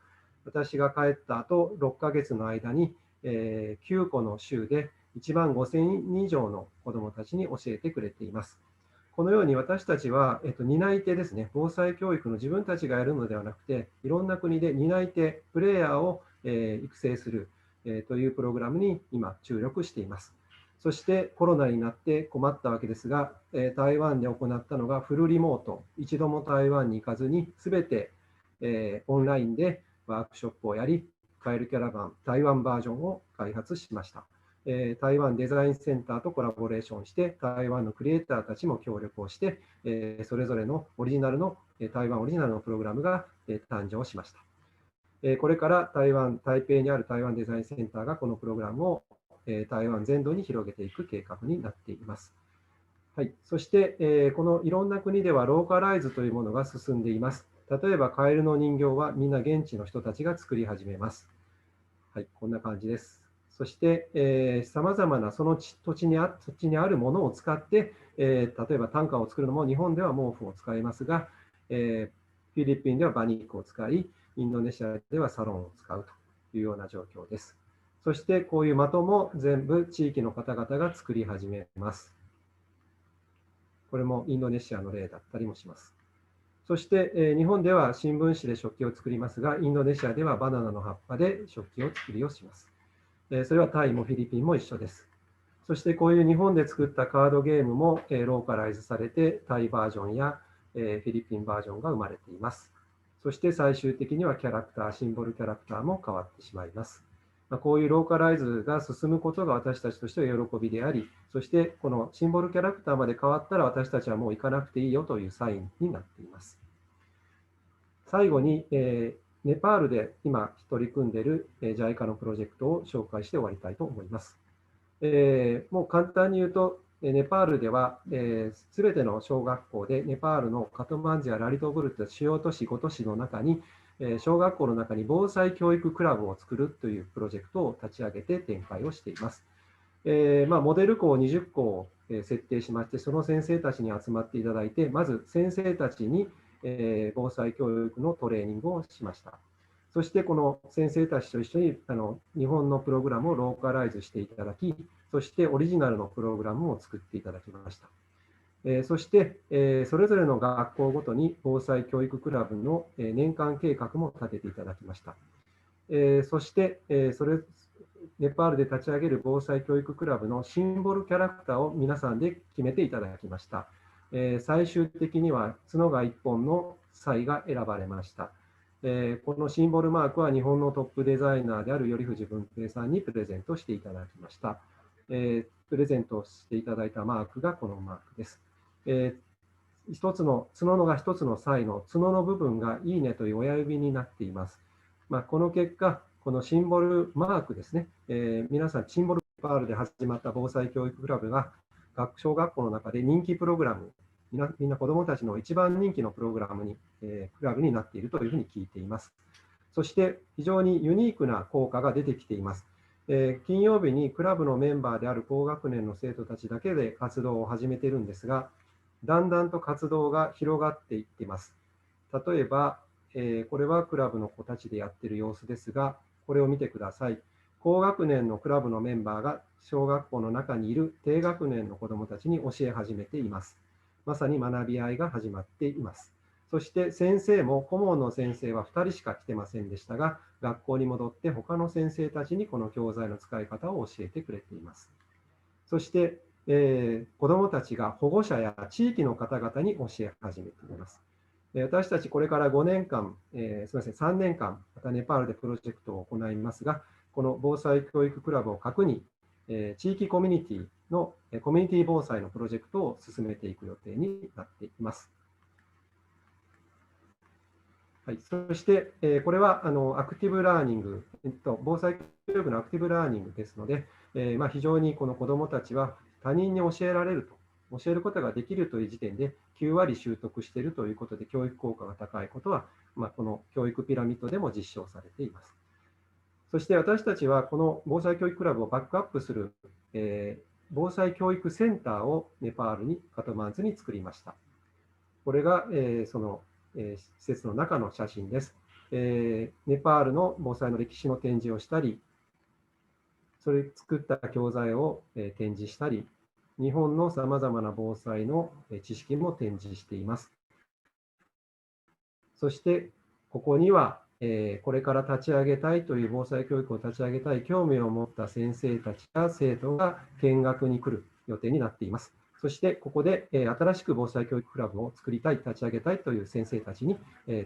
私が帰った後、6ヶ月の間に、9個の州で1万5000人以上の子どもたちに教えてくれています。このように私たちは、担い手ですね、防災教育の自分たちがやるのではなくて、いろんな国で担い手、プレイヤーを、育成する、というプログラムに今注力しています。そしてコロナになって困ったわけですが、台湾で行ったのがフルリモート、一度も台湾に行かずに、すべて、オンラインでワークショップをやり、カエルキャラバン台湾バージョンを開発しました。台湾デザインセンターとコラボレーションして、台湾のクリエイターたちも協力をして、それぞれのオリジナルの、台湾オリジナルのプログラムが、誕生しました。これから台北にある台湾デザインセンターがこのプログラムを台湾全土に広げていく計画になっています。はい、そして、このいろんな国ではローカライズというものが進んでいます。例えばカエルの人形はみんな現地の人たちが作り始めます。はい、こんな感じです。そして、さまざまなその土地にあるものを使って、例えば短歌を作るのも日本では毛布を使いますが、フィリピンではバニックを使い、インドネシアではサロンを使うというような状況です。そしてこういう的も全部地域の方々が作り始めます。これもインドネシアの例だったりもします。そして、日本では新聞紙で食器を作りますが、インドネシアではバナナの葉っぱで食器を作りをします。それはタイもフィリピンも一緒です。そしてこういう日本で作ったカードゲームもローカライズされて、タイバージョンやフィリピンバージョンが生まれています。そして最終的にはキャラクター、シンボルキャラクターも変わってしまいます。こういうローカライズが進むことが私たちとしては喜びであり、そしてこのシンボルキャラクターまで変わったら私たちはもう行かなくていいよというサインになっています。最後に、ネパールで今取り組んでいる JICA のプロジェクトを紹介して終わりたいと思います。もう簡単に言うと、ネパールではすべての小学校でネパールのカトマンズやラリトブルという主要都市5都市の中に小学校の中に防災教育クラブを作るというプロジェクトを立ち上げて展開をしています。モデル校20校を設定しまして、その先生たちに集まっていただいて、まず先生たちに防災教育のトレーニングをしました。そしてこの先生たちと一緒に日本のプログラムをローカライズしていただき、そしてオリジナルのプログラムを作っていただきました。そしてそれぞれの学校ごとに防災教育クラブの年間計画も立てていただきました。そしてネパールで立ち上げる防災教育クラブのシンボルキャラクターを皆さんで決めていただきました。最終的には角が1本のサが選ばれました。このシンボルマークは日本のトップデザイナーである頼藤文平さんにプレゼントしていただきました。プレゼントしていただいたマークがこのマークです。一つの角が一つのサイの角の部分がいいねという親指になっています。この結果、このシンボルマークですね、皆さん、シンボルパールで始まった防災教育クラブが小学校の中で人気プログラム、みんな子どもたちの一番人気のプログラムに、クラブになっているというふうに聞いています。そして非常にユニークな効果が出てきています。金曜日にクラブのメンバーである高学年の生徒たちだけで活動を始めているんですが、だんだんと活動が広がっていっています。例えば、これはクラブの子たちでやっている様子ですが、これを見てください。高学年のクラブのメンバーが小学校の中にいる低学年の子どもたちに教え始めています。まさに学び合いが始まっています。そして先生も顧問の先生は2人しか来てませんでしたが、学校に戻って他の先生たちにこの教材の使い方を教えてくれています。そして、子どもたちが保護者や地域の方々に教え始めています。私たちこれから5年間、すみません、3年間、またネパールでプロジェクトを行いますが、この防災教育クラブを核に、地域コミュニティのコミュニティ防災のプロジェクトを進めていく予定になっています。はい、そして、これはアクティブラーニング、防災教育のアクティブラーニングですので、非常にこの子どもたちは他人に教えられると、教えることができるという時点で9割習得しているということで、教育効果が高いことは、この教育ピラミッドでも実証されています。そして私たちはこの防災教育クラブをバックアップする、防災教育センターをネパールに、カトマンズに作りました。これが、その施設の中の写真です。ネパールの防災の歴史の展示をしたり、それ作った教材を展示したり、日本のさまざまな防災の知識も展示しています。そして、ここには、これから立ち上げたいという防災教育を立ち上げたい興味を持った先生たちや生徒が見学に来る予定になっています。そして、ここで新しく防災教育クラブを作りたい、立ち上げたいという先生たちに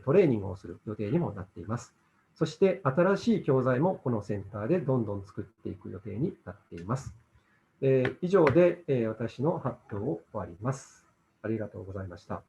トレーニングをする予定にもなっています。そして、新しい教材もこのセンターでどんどん作っていく予定になっています。以上で私の発表を終わります。ありがとうございました。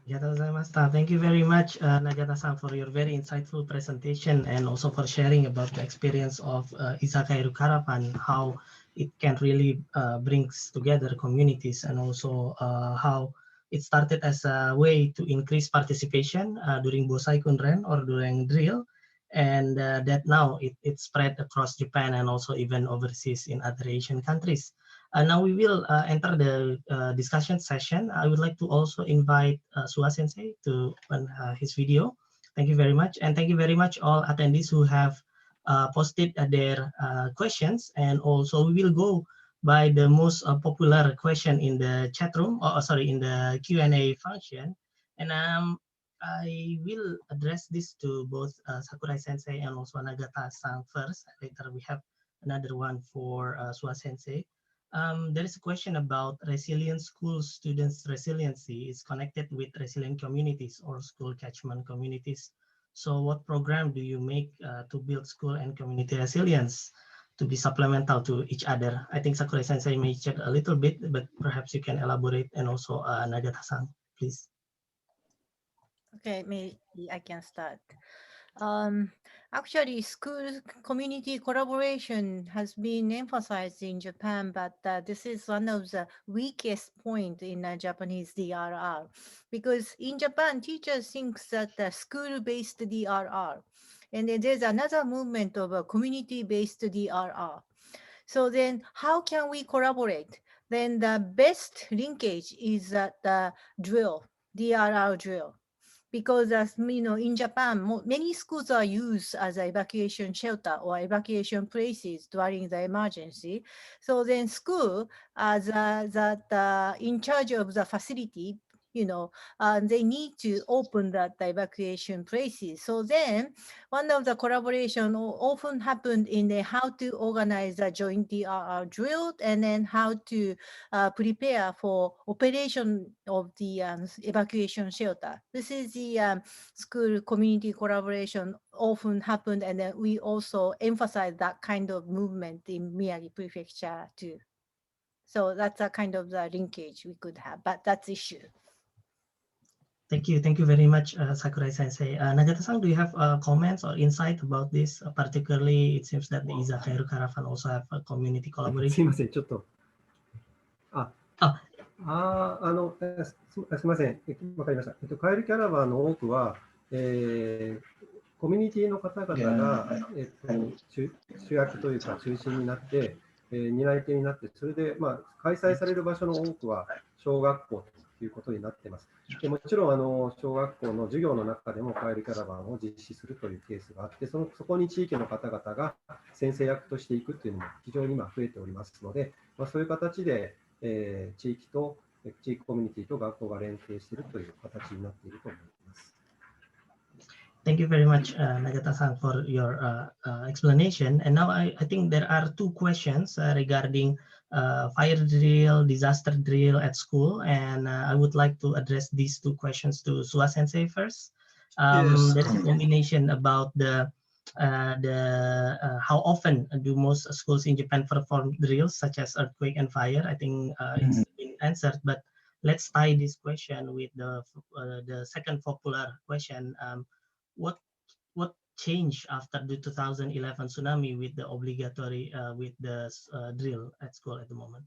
Thank you very much, Nagata-san, for your very insightful presentation and also for sharing about the experience of Izakairu Caravan, how it can really brings together communities, and also how it started as a way to increase participation during Bosai Kunren or during drill, and that now it spread across Japan and also even overseas in other Asian countries. Now we will enter the discussion session. I would like to also invite Suha Sensei to open his video. Thank you very much. And thank you very much all attendees who have posted their questions. And also we will go by the most popular question in the chat room, or sorry, in the Q&A function. And I will address this to both Sakurai Sensei and also Nagata-san first. Later we have another one for Suha Sensei. There is a question about resilient school students' resiliency is connected with resilient communities or school catchment communities. So what program do you make to build school and community resilience to be supplemental to each other? I think Sakurai Sensei may chat a little bit, but perhaps you can elaborate, and also Nagata-san, please. Okay, maybe I can start. Actually, school community collaboration has been emphasized in Japan, but this is one of the weakest point in Japanese DRR, because in Japan, teachers think that the school-based DRR, and then there's another movement of a community-based DRR. So then, how can we collaborate? Then the best linkage is the drill, DRR drill. Because as you know, in Japan, many schools are used as an evacuation shelter or evacuation places during the emergency. So then school, as in charge of the facility, you know, they need to open the evacuation places. So then one of the collaboration often happened in the how to organize a joint DRR drill, and then how to prepare for operation of the evacuation shelter. This is the school community collaboration often happened, and then we also emphasize that kind of movement in Miyagi Prefecture too. So that's a kind of the linkage we could have, but that's issue. Thank you very much, Sakurai Sensei. Nagata-san, do you have comments or insight about this? Particularly, it seems that the Izakairu Caravan also have a community すい collaboration. ません、ちょっと。すみません、わかりました。カエルキャラバンの多くは、コミュニティの方々が、主役というか中心になって、担い手になって、それで、開催される場所の多くは小学校ということになっています。でもちろん小学校の授業の中でもカエルキャラバンを実施するというケースがあって、そこに地域の方々が先生役としていくというのも非常に今増えておりますので、そういう形で、地域コミュニティと学校が連携しているという形になっていると思います。Thank you very much, Nagata-san, for your explanation. And now I think there are two questions regarding fire drill, disaster drill at school, and I would like to address these two questions to Sua Sensei first. Yes. There's a combination about the how often do most schools in Japan perform drills such as earthquake and fire. I think it's been answered, but let's tie this question with the second popular question. What changed after the 2011 tsunami with the obligatory with the drill at school at the moment?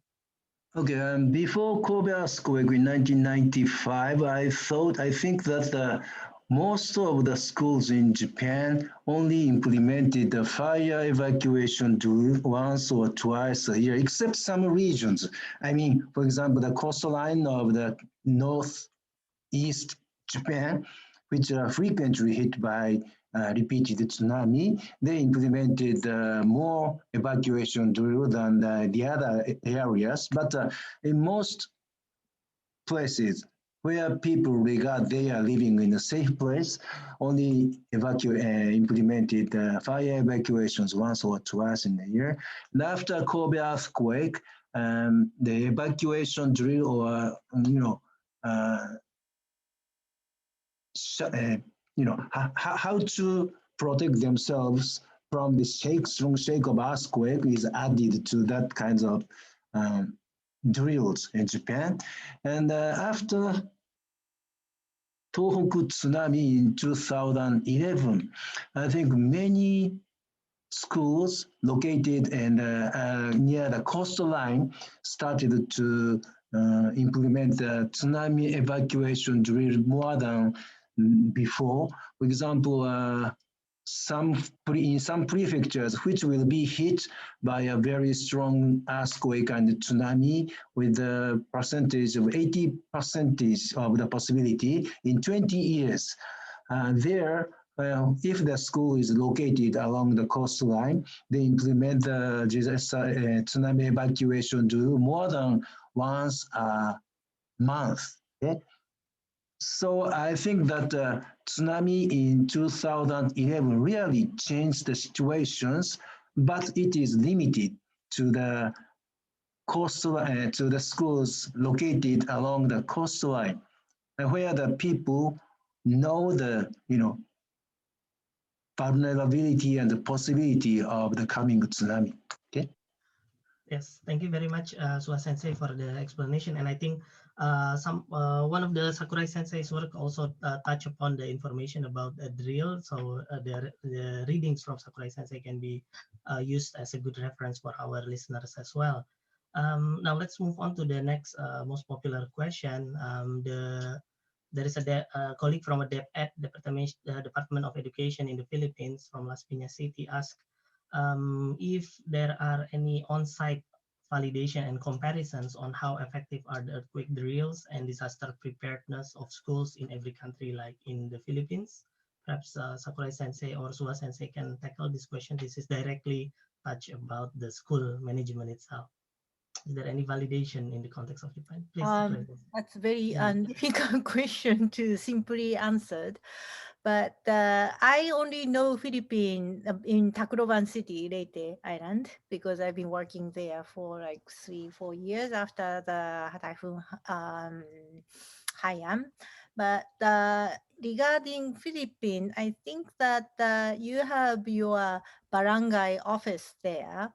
Okay, before Kobe earthquake in 1995, I think that most of the schools in Japan only implemented the fire evacuation drill once or twice a year, except some regions. I mean, for example, the coastline of the northeast Japan, which are frequently hit by repeated tsunami, they implemented more evacuation drill than the other areas. But in most places where people regard they are living in a safe place, only implemented fire evacuations once or twice in a year. And after Kobe earthquake, the evacuation drill or how to protect themselves from the strong shake of earthquake is added to that kinds of drills in Japan. And after Tohoku tsunami in 2011, I think many schools located near the coastline started to implement the tsunami evacuation drill more than before. For example, in some prefectures which will be hit by a very strong earthquake and tsunami with a percentage of 80% of the possibility in 20 years. There, if the school is located along the coastline, they implement the tsunami evacuation drill more than once a month. Okay? So I think that tsunami in 2011 really changed the situations, but it is limited to the coastline, to the schools located along the coastline, where the people know the vulnerability and the possibility of the coming tsunami. Okay. Yes, thank you very much, Suha Sensei, for the explanation. And I think one of the Sakurai Sensei's work also touch upon the information about the drill. So the readings from Sakurai Sensei can be used as a good reference for our listeners as well. Now let's move on to the next most popular question. There is a colleague from a Department of Education in the Philippines from Las Piñas City asked if there are any on-site validation and comparisons on how effective are the earthquake drills and disaster preparedness of schools in every country like in the Philippines. Perhaps Sakurai Sensei or Suha Sensei can tackle this question. This is directly touch about the school management itself. Is there any validation in the context of Japan? Please. That's very difficult question to simply answer. But I only know Philippines in Tacloban City, Leyte Island, because I've been working there for like 3-4 years after the typhoon Haiyan. But regarding Philippines, I think that you have your barangay office there.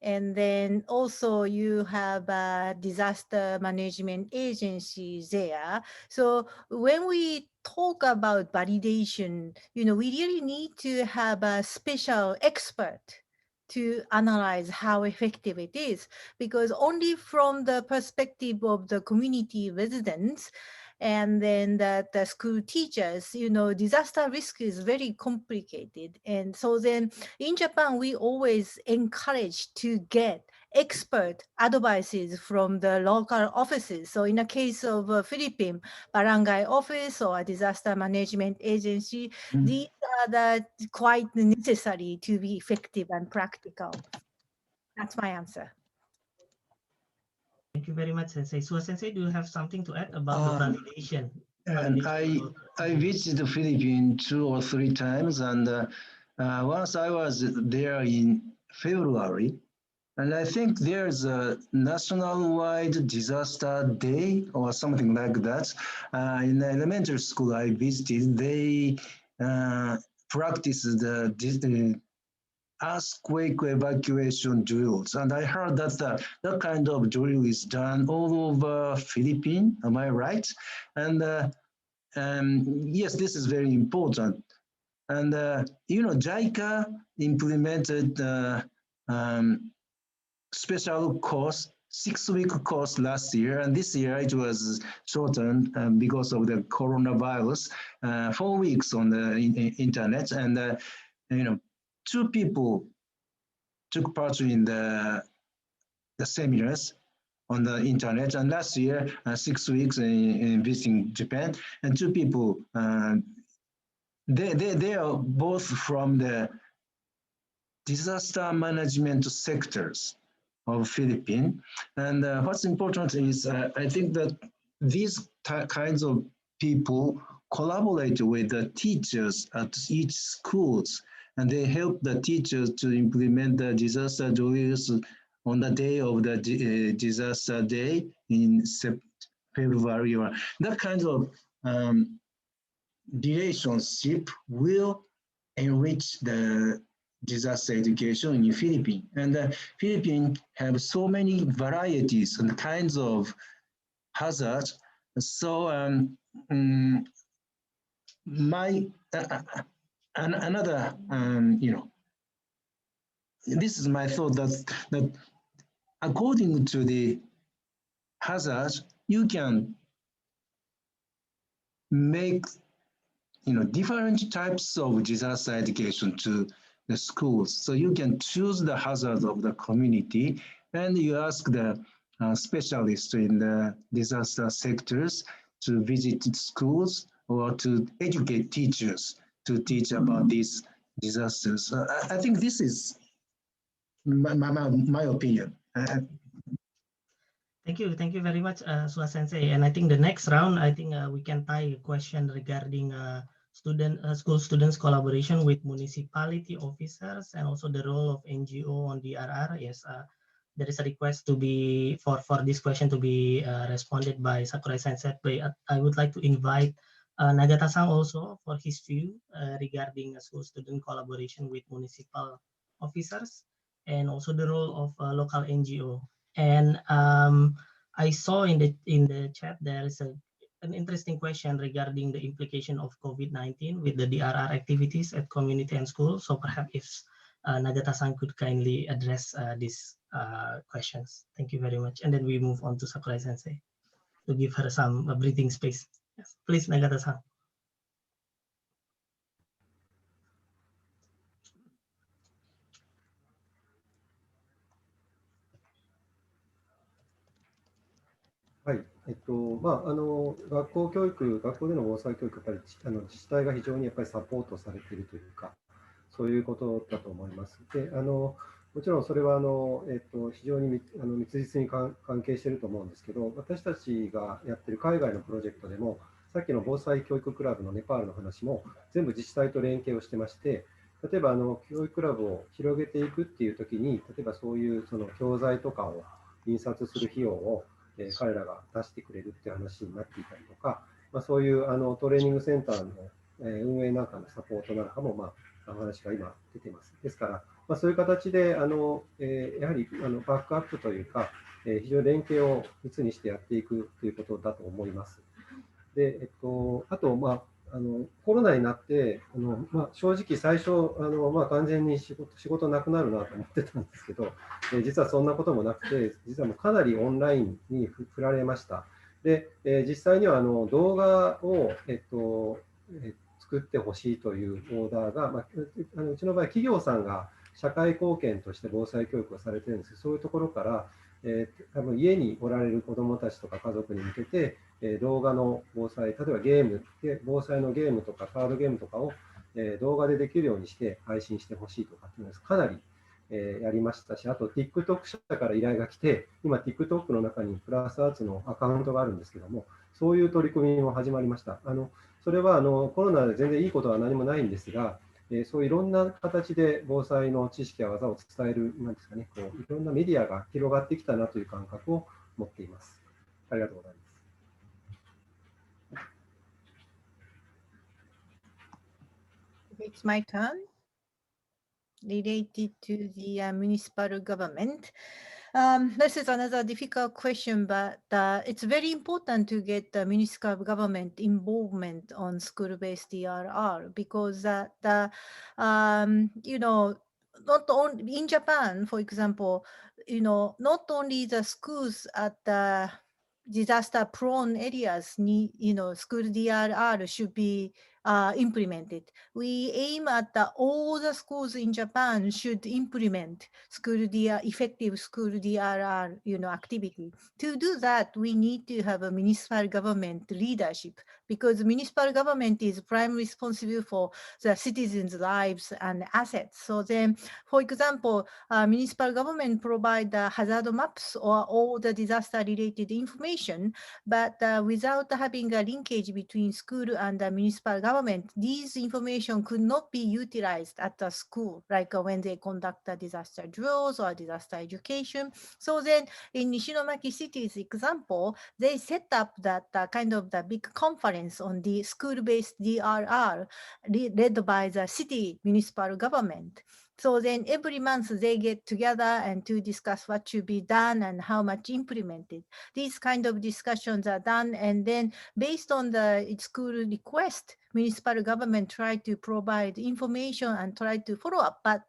And then also you have a disaster management agency there. So when we talk about validation, we really need to have a special expert to analyze how effective it is, because only from the perspective of the community residents and then the school teachers, disaster risk is very complicated. And so then in Japan, we always encourage to get expert advices from the local offices. So in the case of Philippines, barangay office or a disaster management agency, these are the quite necessary to be effective and practical. That's my answer. Thank you very much, Sensei. Suha Sensei, do you have something to add about the validation? And I visited the Philippines 2 or 3 times, and once I was there in February, and I think there's a national-wide disaster day or something like that. In the elementary school I visited, they practice the earthquake evacuation drills. And I heard that that kind of drill is done all over Philippines. Am I right? And yes, this is very important. And JICA implemented special course, 6-week course last year, and this year it was shortened because of the coronavirus, 4 weeks on the internet, and 2 people took part in the seminars on the internet, and last year 6 weeks in visiting Japan, and 2 people, they are both from the disaster management sectors of Philippines. And what's important is I think that these kinds of people collaborate with the teachers at each schools, and they help the teachers to implement the disaster drills on the day of the disaster day in February. That kind of relationship will enrich the disaster education in Philippines. And the Philippines have so many varieties and kinds of hazards. So another, this is my thought that according to the hazards, you can make different types of disaster education to the schools. So you can choose the hazard of the community, and you ask the specialists in the disaster sectors to visit schools or to educate teachers to teach about these disasters. I think this is my opinion. Thank you very much, Suha Sensei. And I think the next round, I think we can tie a question regarding school students collaboration with municipality officers and also the role of NGO on DRR. Yes, there is a request to be for this question to be responded by Sakurai Sensei. I would like to invite Nagata-san also for his view regarding school student collaboration with municipal officers. and also the role of local NGO. And I saw in the chat there is an interesting question regarding the implication of COVID-19 with the DRR activities at community and school. So perhaps if Nagata-san could kindly address these questions. Thank you very much. And then we move on to Sakurai Sensei to give her some breathing space. Yes, please, Nagata-san.はい、学校教育、学校での防災教育、やっぱり自治体が非常にやっぱりサポートされているというか、そういうことだと思います。で、もちろんそれは非常に密実に関係していると思うんですけど、私たちがやっている海外のプロジェクトでも、さっきの防災教育クラブのネパールの話も全部自治体と連携をしてまして、例えば教育クラブを広げていくっていうときに、例えばそういうその教材とかを印刷する費用を彼らが出してくれるっていう話になっていたりとか、そういうトレーニングセンターの運営なんかのサポートなんかも、お話が今出ています。ですから、そういう形でやはりバックアップというか、非常に連携を密にしてやっていくということだと思います。で、あと、コロナになって、正直最初、完全に仕事なくなるなと思ってたんですけど、実はそんなこともなくて、実はもうかなりオンラインに振られました。で、実際には動画を、作ってほしいというオーダーが、うちの場合、企業さんが社会貢献として防災教育をされているんですけど、そういうところから、多分家におられる子どもたちとか家族に向けて、動画の防災、例えばゲームで、防災のゲームとかカードゲームとかを動画でできるようにして配信してほしいとかっていうのをかなりやりましたし、あと TikTok 社から依頼が来て、今 TikTok の中にプラスアーツのアカウントがあるんですけども、そういう取り組みも始まりました。それはコロナで全然いいことは何もないんですが、そういういろんな形で防災の知識や技を伝える、なんですかね、いろんなメディアが広がってきたなという感覚を持っています。ありがとうございます。It's my turn. Related to the municipal government. This is another difficult question, but it's very important to get the municipal government involvement on school-based DRR because not only in Japan, for example, not only the schools at the disaster-prone areas need, school DRR should be implemented. We aim at all the schools in Japan should implement effective school DRR, activity. To do that, we need to have a municipal government leadership because municipal government is primarily responsible for the citizens' lives and assets. So then, for example, municipal government provide the hazard maps or all the disaster-related information, but without having a linkage between school and the municipal government, these information could not be utilized at the school, like when they conduct the disaster drills or disaster education. So then in Nishinomaki City's example, they set up that kind of the big conference on the school-based DRR led by the city municipal government. So then every month they get together and to discuss what should be done and how much implemented. These kind of discussions are done, and then based on the school request, municipal government try to provide information and try to follow up. But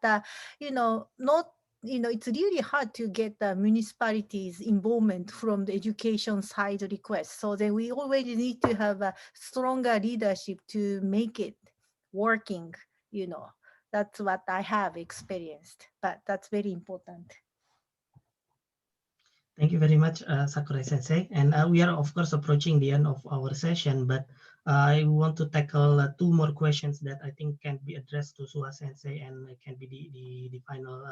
it's really hard to get the municipalities' involvement from the education side request. So then we already need to have a stronger leadership to make it working, That's what I have experienced, but that's very important. Thank you very much, Sakurai Sensei. And we are, of course, approaching the end of our session, but I want to tackle two more questions that I think can be addressed to Suha Sensei and can be the final.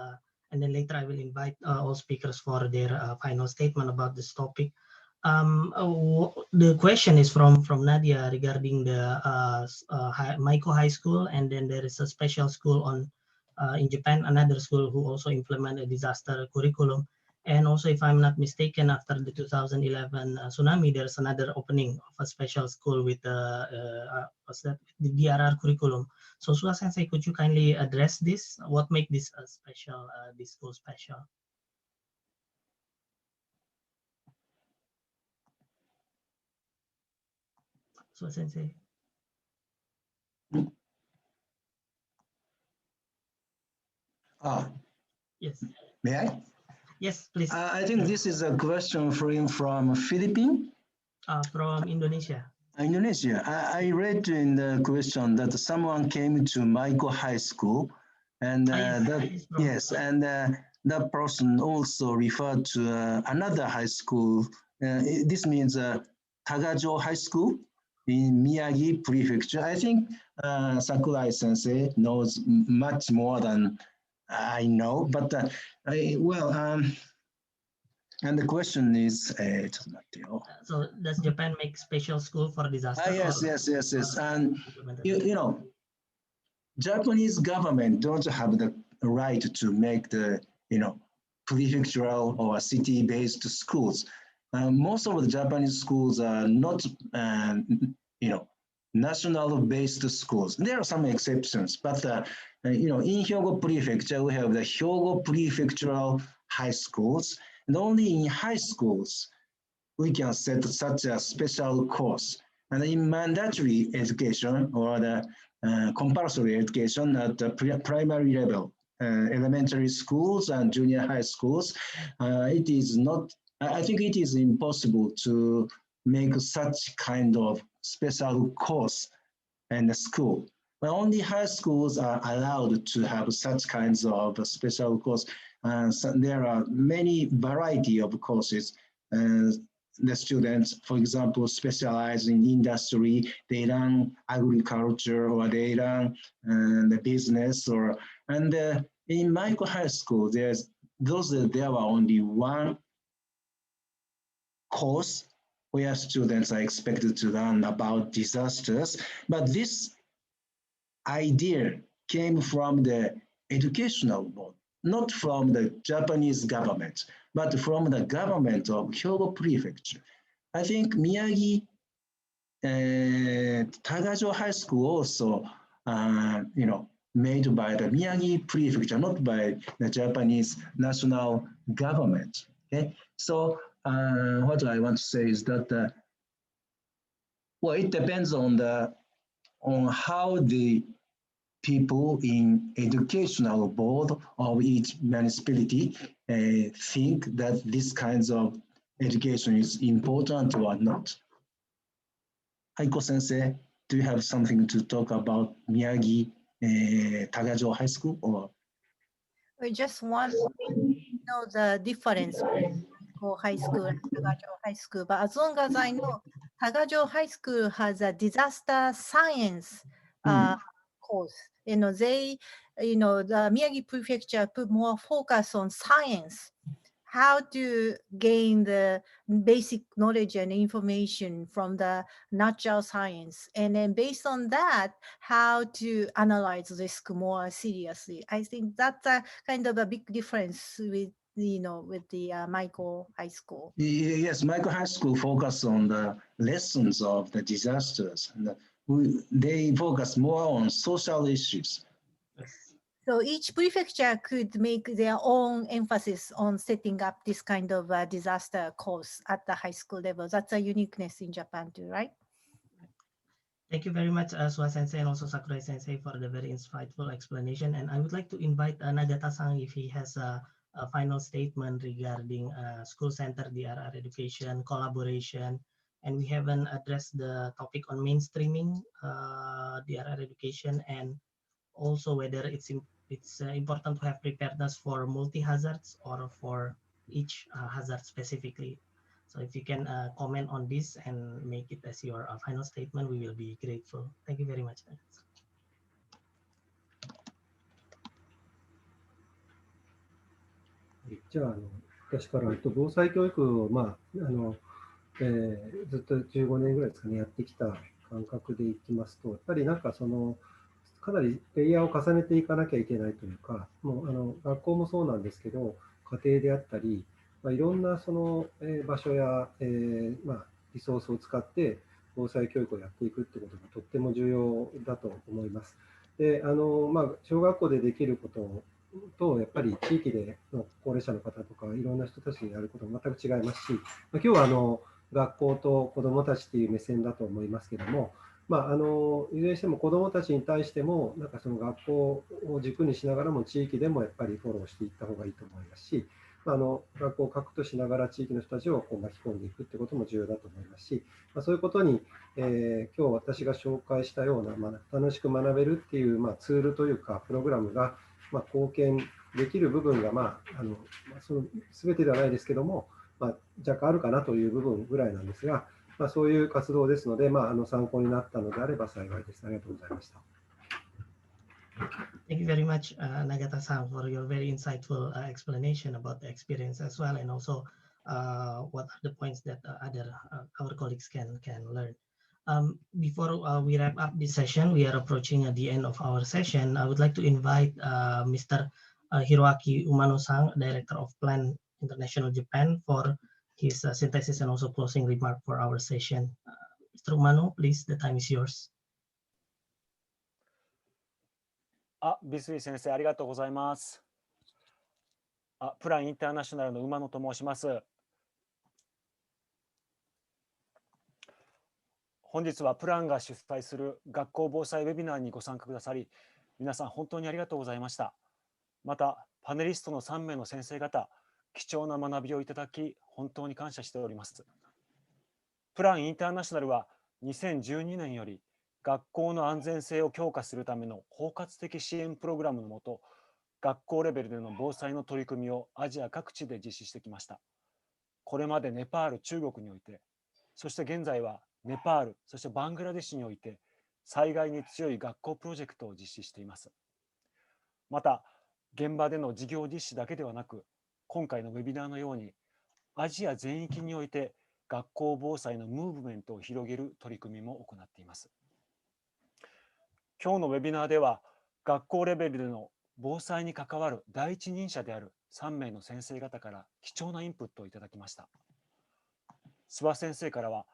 And then later I will invite all speakers for their final statement about this topic. The question is from Nadia regarding the Maiko High School, and then there is a special school in Japan, another school who also implement a disaster curriculum. And also, if I'm not mistaken, after the 2011 tsunami, there's another opening of a special school with what's that? The DRR curriculum. So Suha Sensei, could you kindly address this? What makes this special? This school special? Suha Sensei. Yes. May I? Yes, please. I think this is a question from Philippines. From Indonesia. Indonesia. I read in the question that someone came to Michael High School, and that person also referred to another high school. This means Tagajo High School in Miyagi Prefecture. I think Sakurai Sensei knows much more than I know, but and the question is, so does Japan make special school for disaster? Yes. And you know, Japanese government don't have the right to make the prefectural or city-based schools. Most of the Japanese schools are not national-based schools. There are some exceptions, but in Hyogo Prefecture we have the Hyogo Prefectural high schools. And only in high schools, we can set such a special course. And in mandatory education or the compulsory education at the primary level, elementary schools and junior high schools, it is not, I think it is impossible to make such kind of special course in the school. But only high schools are allowed to have such kinds of special course. So there are many variety of courses. The students, for example, specialize in industry, they learn agriculture, or they learn the business, and in Michael High School, there were only one course where students are expected to learn about disasters, but this idea came from the educational board, not from the Japanese government, but from the government of Hyogo Prefecture. I think Miyagi Tagajo High School also, made by the Miyagi Prefecture, not by the Japanese national government. Okay, so what I want to say is that well, it depends on how the people in educational board of each municipality think that this kinds of education is important or not. Aiko Sensei, do you have something to talk about Miyagi Tagajo High School? Or I just want to know the difference between high school and Tagajo High School. But as long as I know, Tagajo High School has a disaster science course. The Miyagi Prefecture put more focus on science, how to gain the basic knowledge and information from the natural science. And then based on that, how to analyze risk more seriously. I think that's a kind of a big difference with the Michael High School. Yes, Michael High School focus on the lessons of the disasters. They focus more on social issues. So each prefecture could make their own emphasis on setting up this kind of disaster course at the high school level. That's a uniqueness in Japan too, right? Thank you very much, Suha Sensei and also Sakurai Sensei for the very insightful explanation. And I would like to invite Nagata-san if he has a final statement regarding school center DRR education, collaboration, and we haven't addressed the topic on mainstreaming DRR education, and also whether it's important to have preparedness for multi-hazards or for each hazard specifically. So if you can comment on this and make it as your final statement, we will be grateful. Thank you very much. じゃあ、私から防災教育を、ずっと15年ぐらいですかね、やってきた感覚でいきますと、やっぱりなんかかなりレイヤーを重ねていかなきゃいけないというか、もう学校もそうなんですけど、家庭であったり、いろんなその、場所や、リソースを使って防災教育をやっていくってことがとっても重要だと思います。で、小学校でできることと、やっぱり地域での高齢者の方とか、いろんな人たちにやることも全く違いますし、今日は学校と子どもたちっていう目線だと思いますけども、いずれにしても子どもたちに対しても、なんかその学校を軸にしながらも地域でもやっぱりフォローしていった方がいいと思いますし、学校を核としながら地域の人たちをこう巻き込んでいくってことも重要だと思いますし、そういうことに、今日私が紹介したような、楽しく学べるっていう、ツールというかプログラムが、貢献できる部分が、その全てではないですけども、若干あるかなという部分ぐらいなんですが、そういう活動ですので、参考になったのであれば幸いです。ありがとうございました。Thank you very much, Nagata-san, for your very insightful explanation about the experience as well, and also what are the points that our colleagues can learn. Before we wrap up this session, we are approaching at the end of our session. I would like to invite Mr. Hiroaki Umano-san, Director of Plan International Japan, for his synthesis and also closing remark for our session. Mr. Umano, please, the time is yours. ビスリー先生、ありがとうございます。プランインターナショナルの馬野と申します。本日はプランが主催する学校防災ウェビナーにご参加くださり、皆さん本当にありがとうございました。また、パネリストの3名の先生方、貴重な学びをいただき、本当に感謝しております。プランインターナショナルは2012年より、学校の安全性を強化するための包括的支援プログラムのもと、学校レベルでの防災の取り組みをアジア各地で実施してきました。これまでネパール、中国において、そして現在はネパール、そしてバングラデシュにおいて、災害に強い学校プロジェクトを実施しています。また、現場での事業実施だけではなく、今回のウェビナーのように、アジア全域において学校防災のムーブメントを広げる取り組みも行っています。今日のウェビナーでは、学校レベルでの防災に関わる第一人者である3名の先生方から貴重なインプットをいただきました。諏訪先生からは、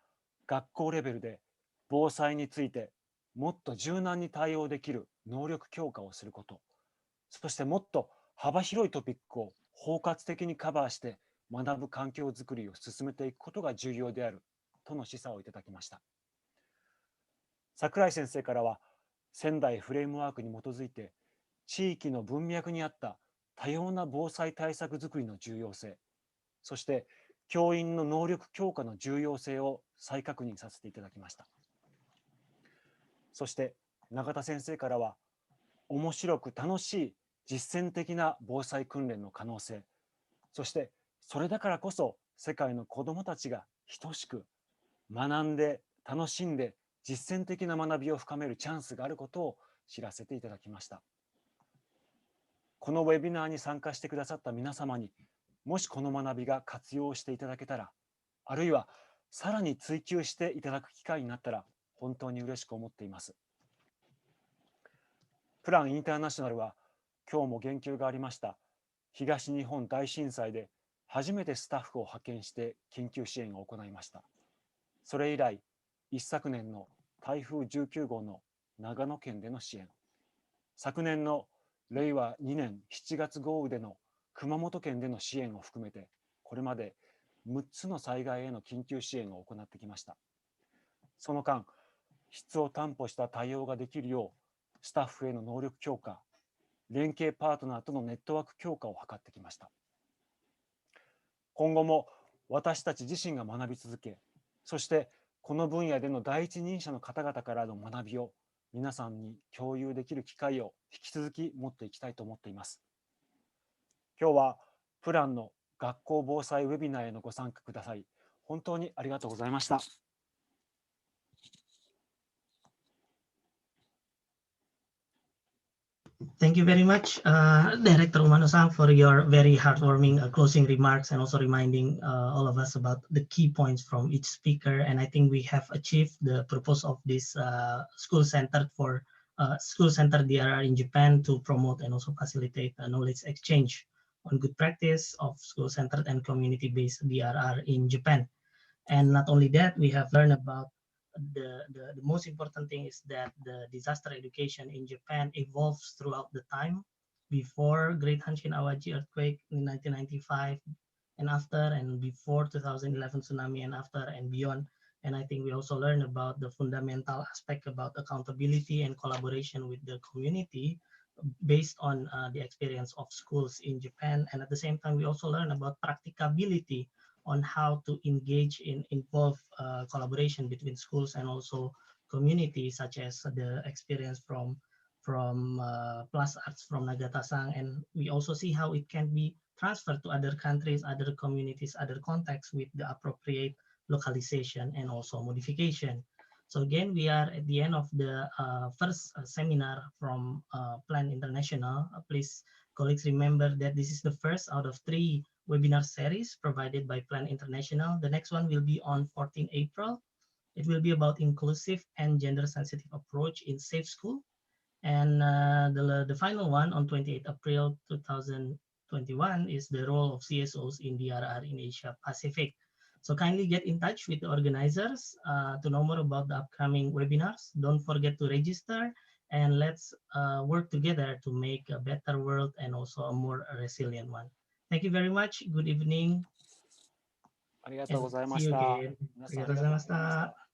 学校レベルで防災についてもっと柔軟に対応できる能力強化をすること、そしてもっと幅広いトピックを包括的にカバーして学ぶ環境づくりを進めていくことが重要であるとの示唆をいただきました。櫻井先生からは、仙台フレームワークに基づいて地域の文脈に合った多様な防災対策づくりの重要性、そして教員の能力強化の重要性を再確認させていただきました。そして永田先生からは、面白く楽しい実践的な防災訓練の可能性、そしてそれだからこそ世界の子どもたちが等しく学んで楽しんで実践的な学びを深めるチャンスがあることを知らせていただきました。このウェビナーに参加してくださった皆様に、もしこの学びが活用していただけたら、あるいはさらに追求していただく機会になったら、本当に嬉しく思っています。プランインターナショナルは、今日も言及がありました東日本大震災で初めてスタッフを派遣して緊急支援を行いました。それ以来、一昨年の台風19号の長野県での支援、昨年の令和2年7月豪雨での熊本県での支援を含めて、これまで6つの災害への緊急支援を行ってきました。その間、質を担保した対応ができるよう、スタッフへの能力強化、連携パートナーとのネットワーク強化を図ってきました。今後も私たち自身が学び続け、そしてこの分野での第一人者の方々からの学びを皆さんに共有できる機会を引き続き持っていきたいと思っています。今日はプランの学校防災ウェビナーへのご参加くださり、本当にありがとうございました。Thank you very much, Director Umano-san, for your very heartwarming closing remarks and also reminding all of us about the key points from each speaker. And I think we have achieved the purpose of this school-centered DRR in Japan to promote and also facilitate knowledge exchange on good practice of school-centered and community-based DRR in Japan. And not only that, we have learned about the most important thing is that the disaster education in Japan evolves throughout the time before Great Hanshin Awaji earthquake in 1995 and after, and before 2011 tsunami and after and beyond. And I think we also learned about the fundamental aspect about accountability and collaboration with the community based on the experience of schools in Japan. And at the same time, we also learn about practicability on how to engage in involve collaboration between schools and also communities, such as the experience from Plus Arts from Nagatasang. And we also see how it can be transferred to other countries, other communities, other contexts with the appropriate localization and also modification. So again, we are at the end of the first seminar from Plan International. Please, colleagues, remember that this is the first out of 3 webinar series provided by Plan International. The next one will be on 14 April. It will be about inclusive and gender-sensitive approach in safe school. And the final one on 28 April 2021 is the role of CSOs in DRR in Asia Pacific. So kindly get in touch with the organizers to know more about the upcoming webinars. Don't forget to register, and let's work together to make a better world and also a more resilient one. Thank you very much. Good evening. ありがとうございま See し you た。 again. 皆さんありがとうございました。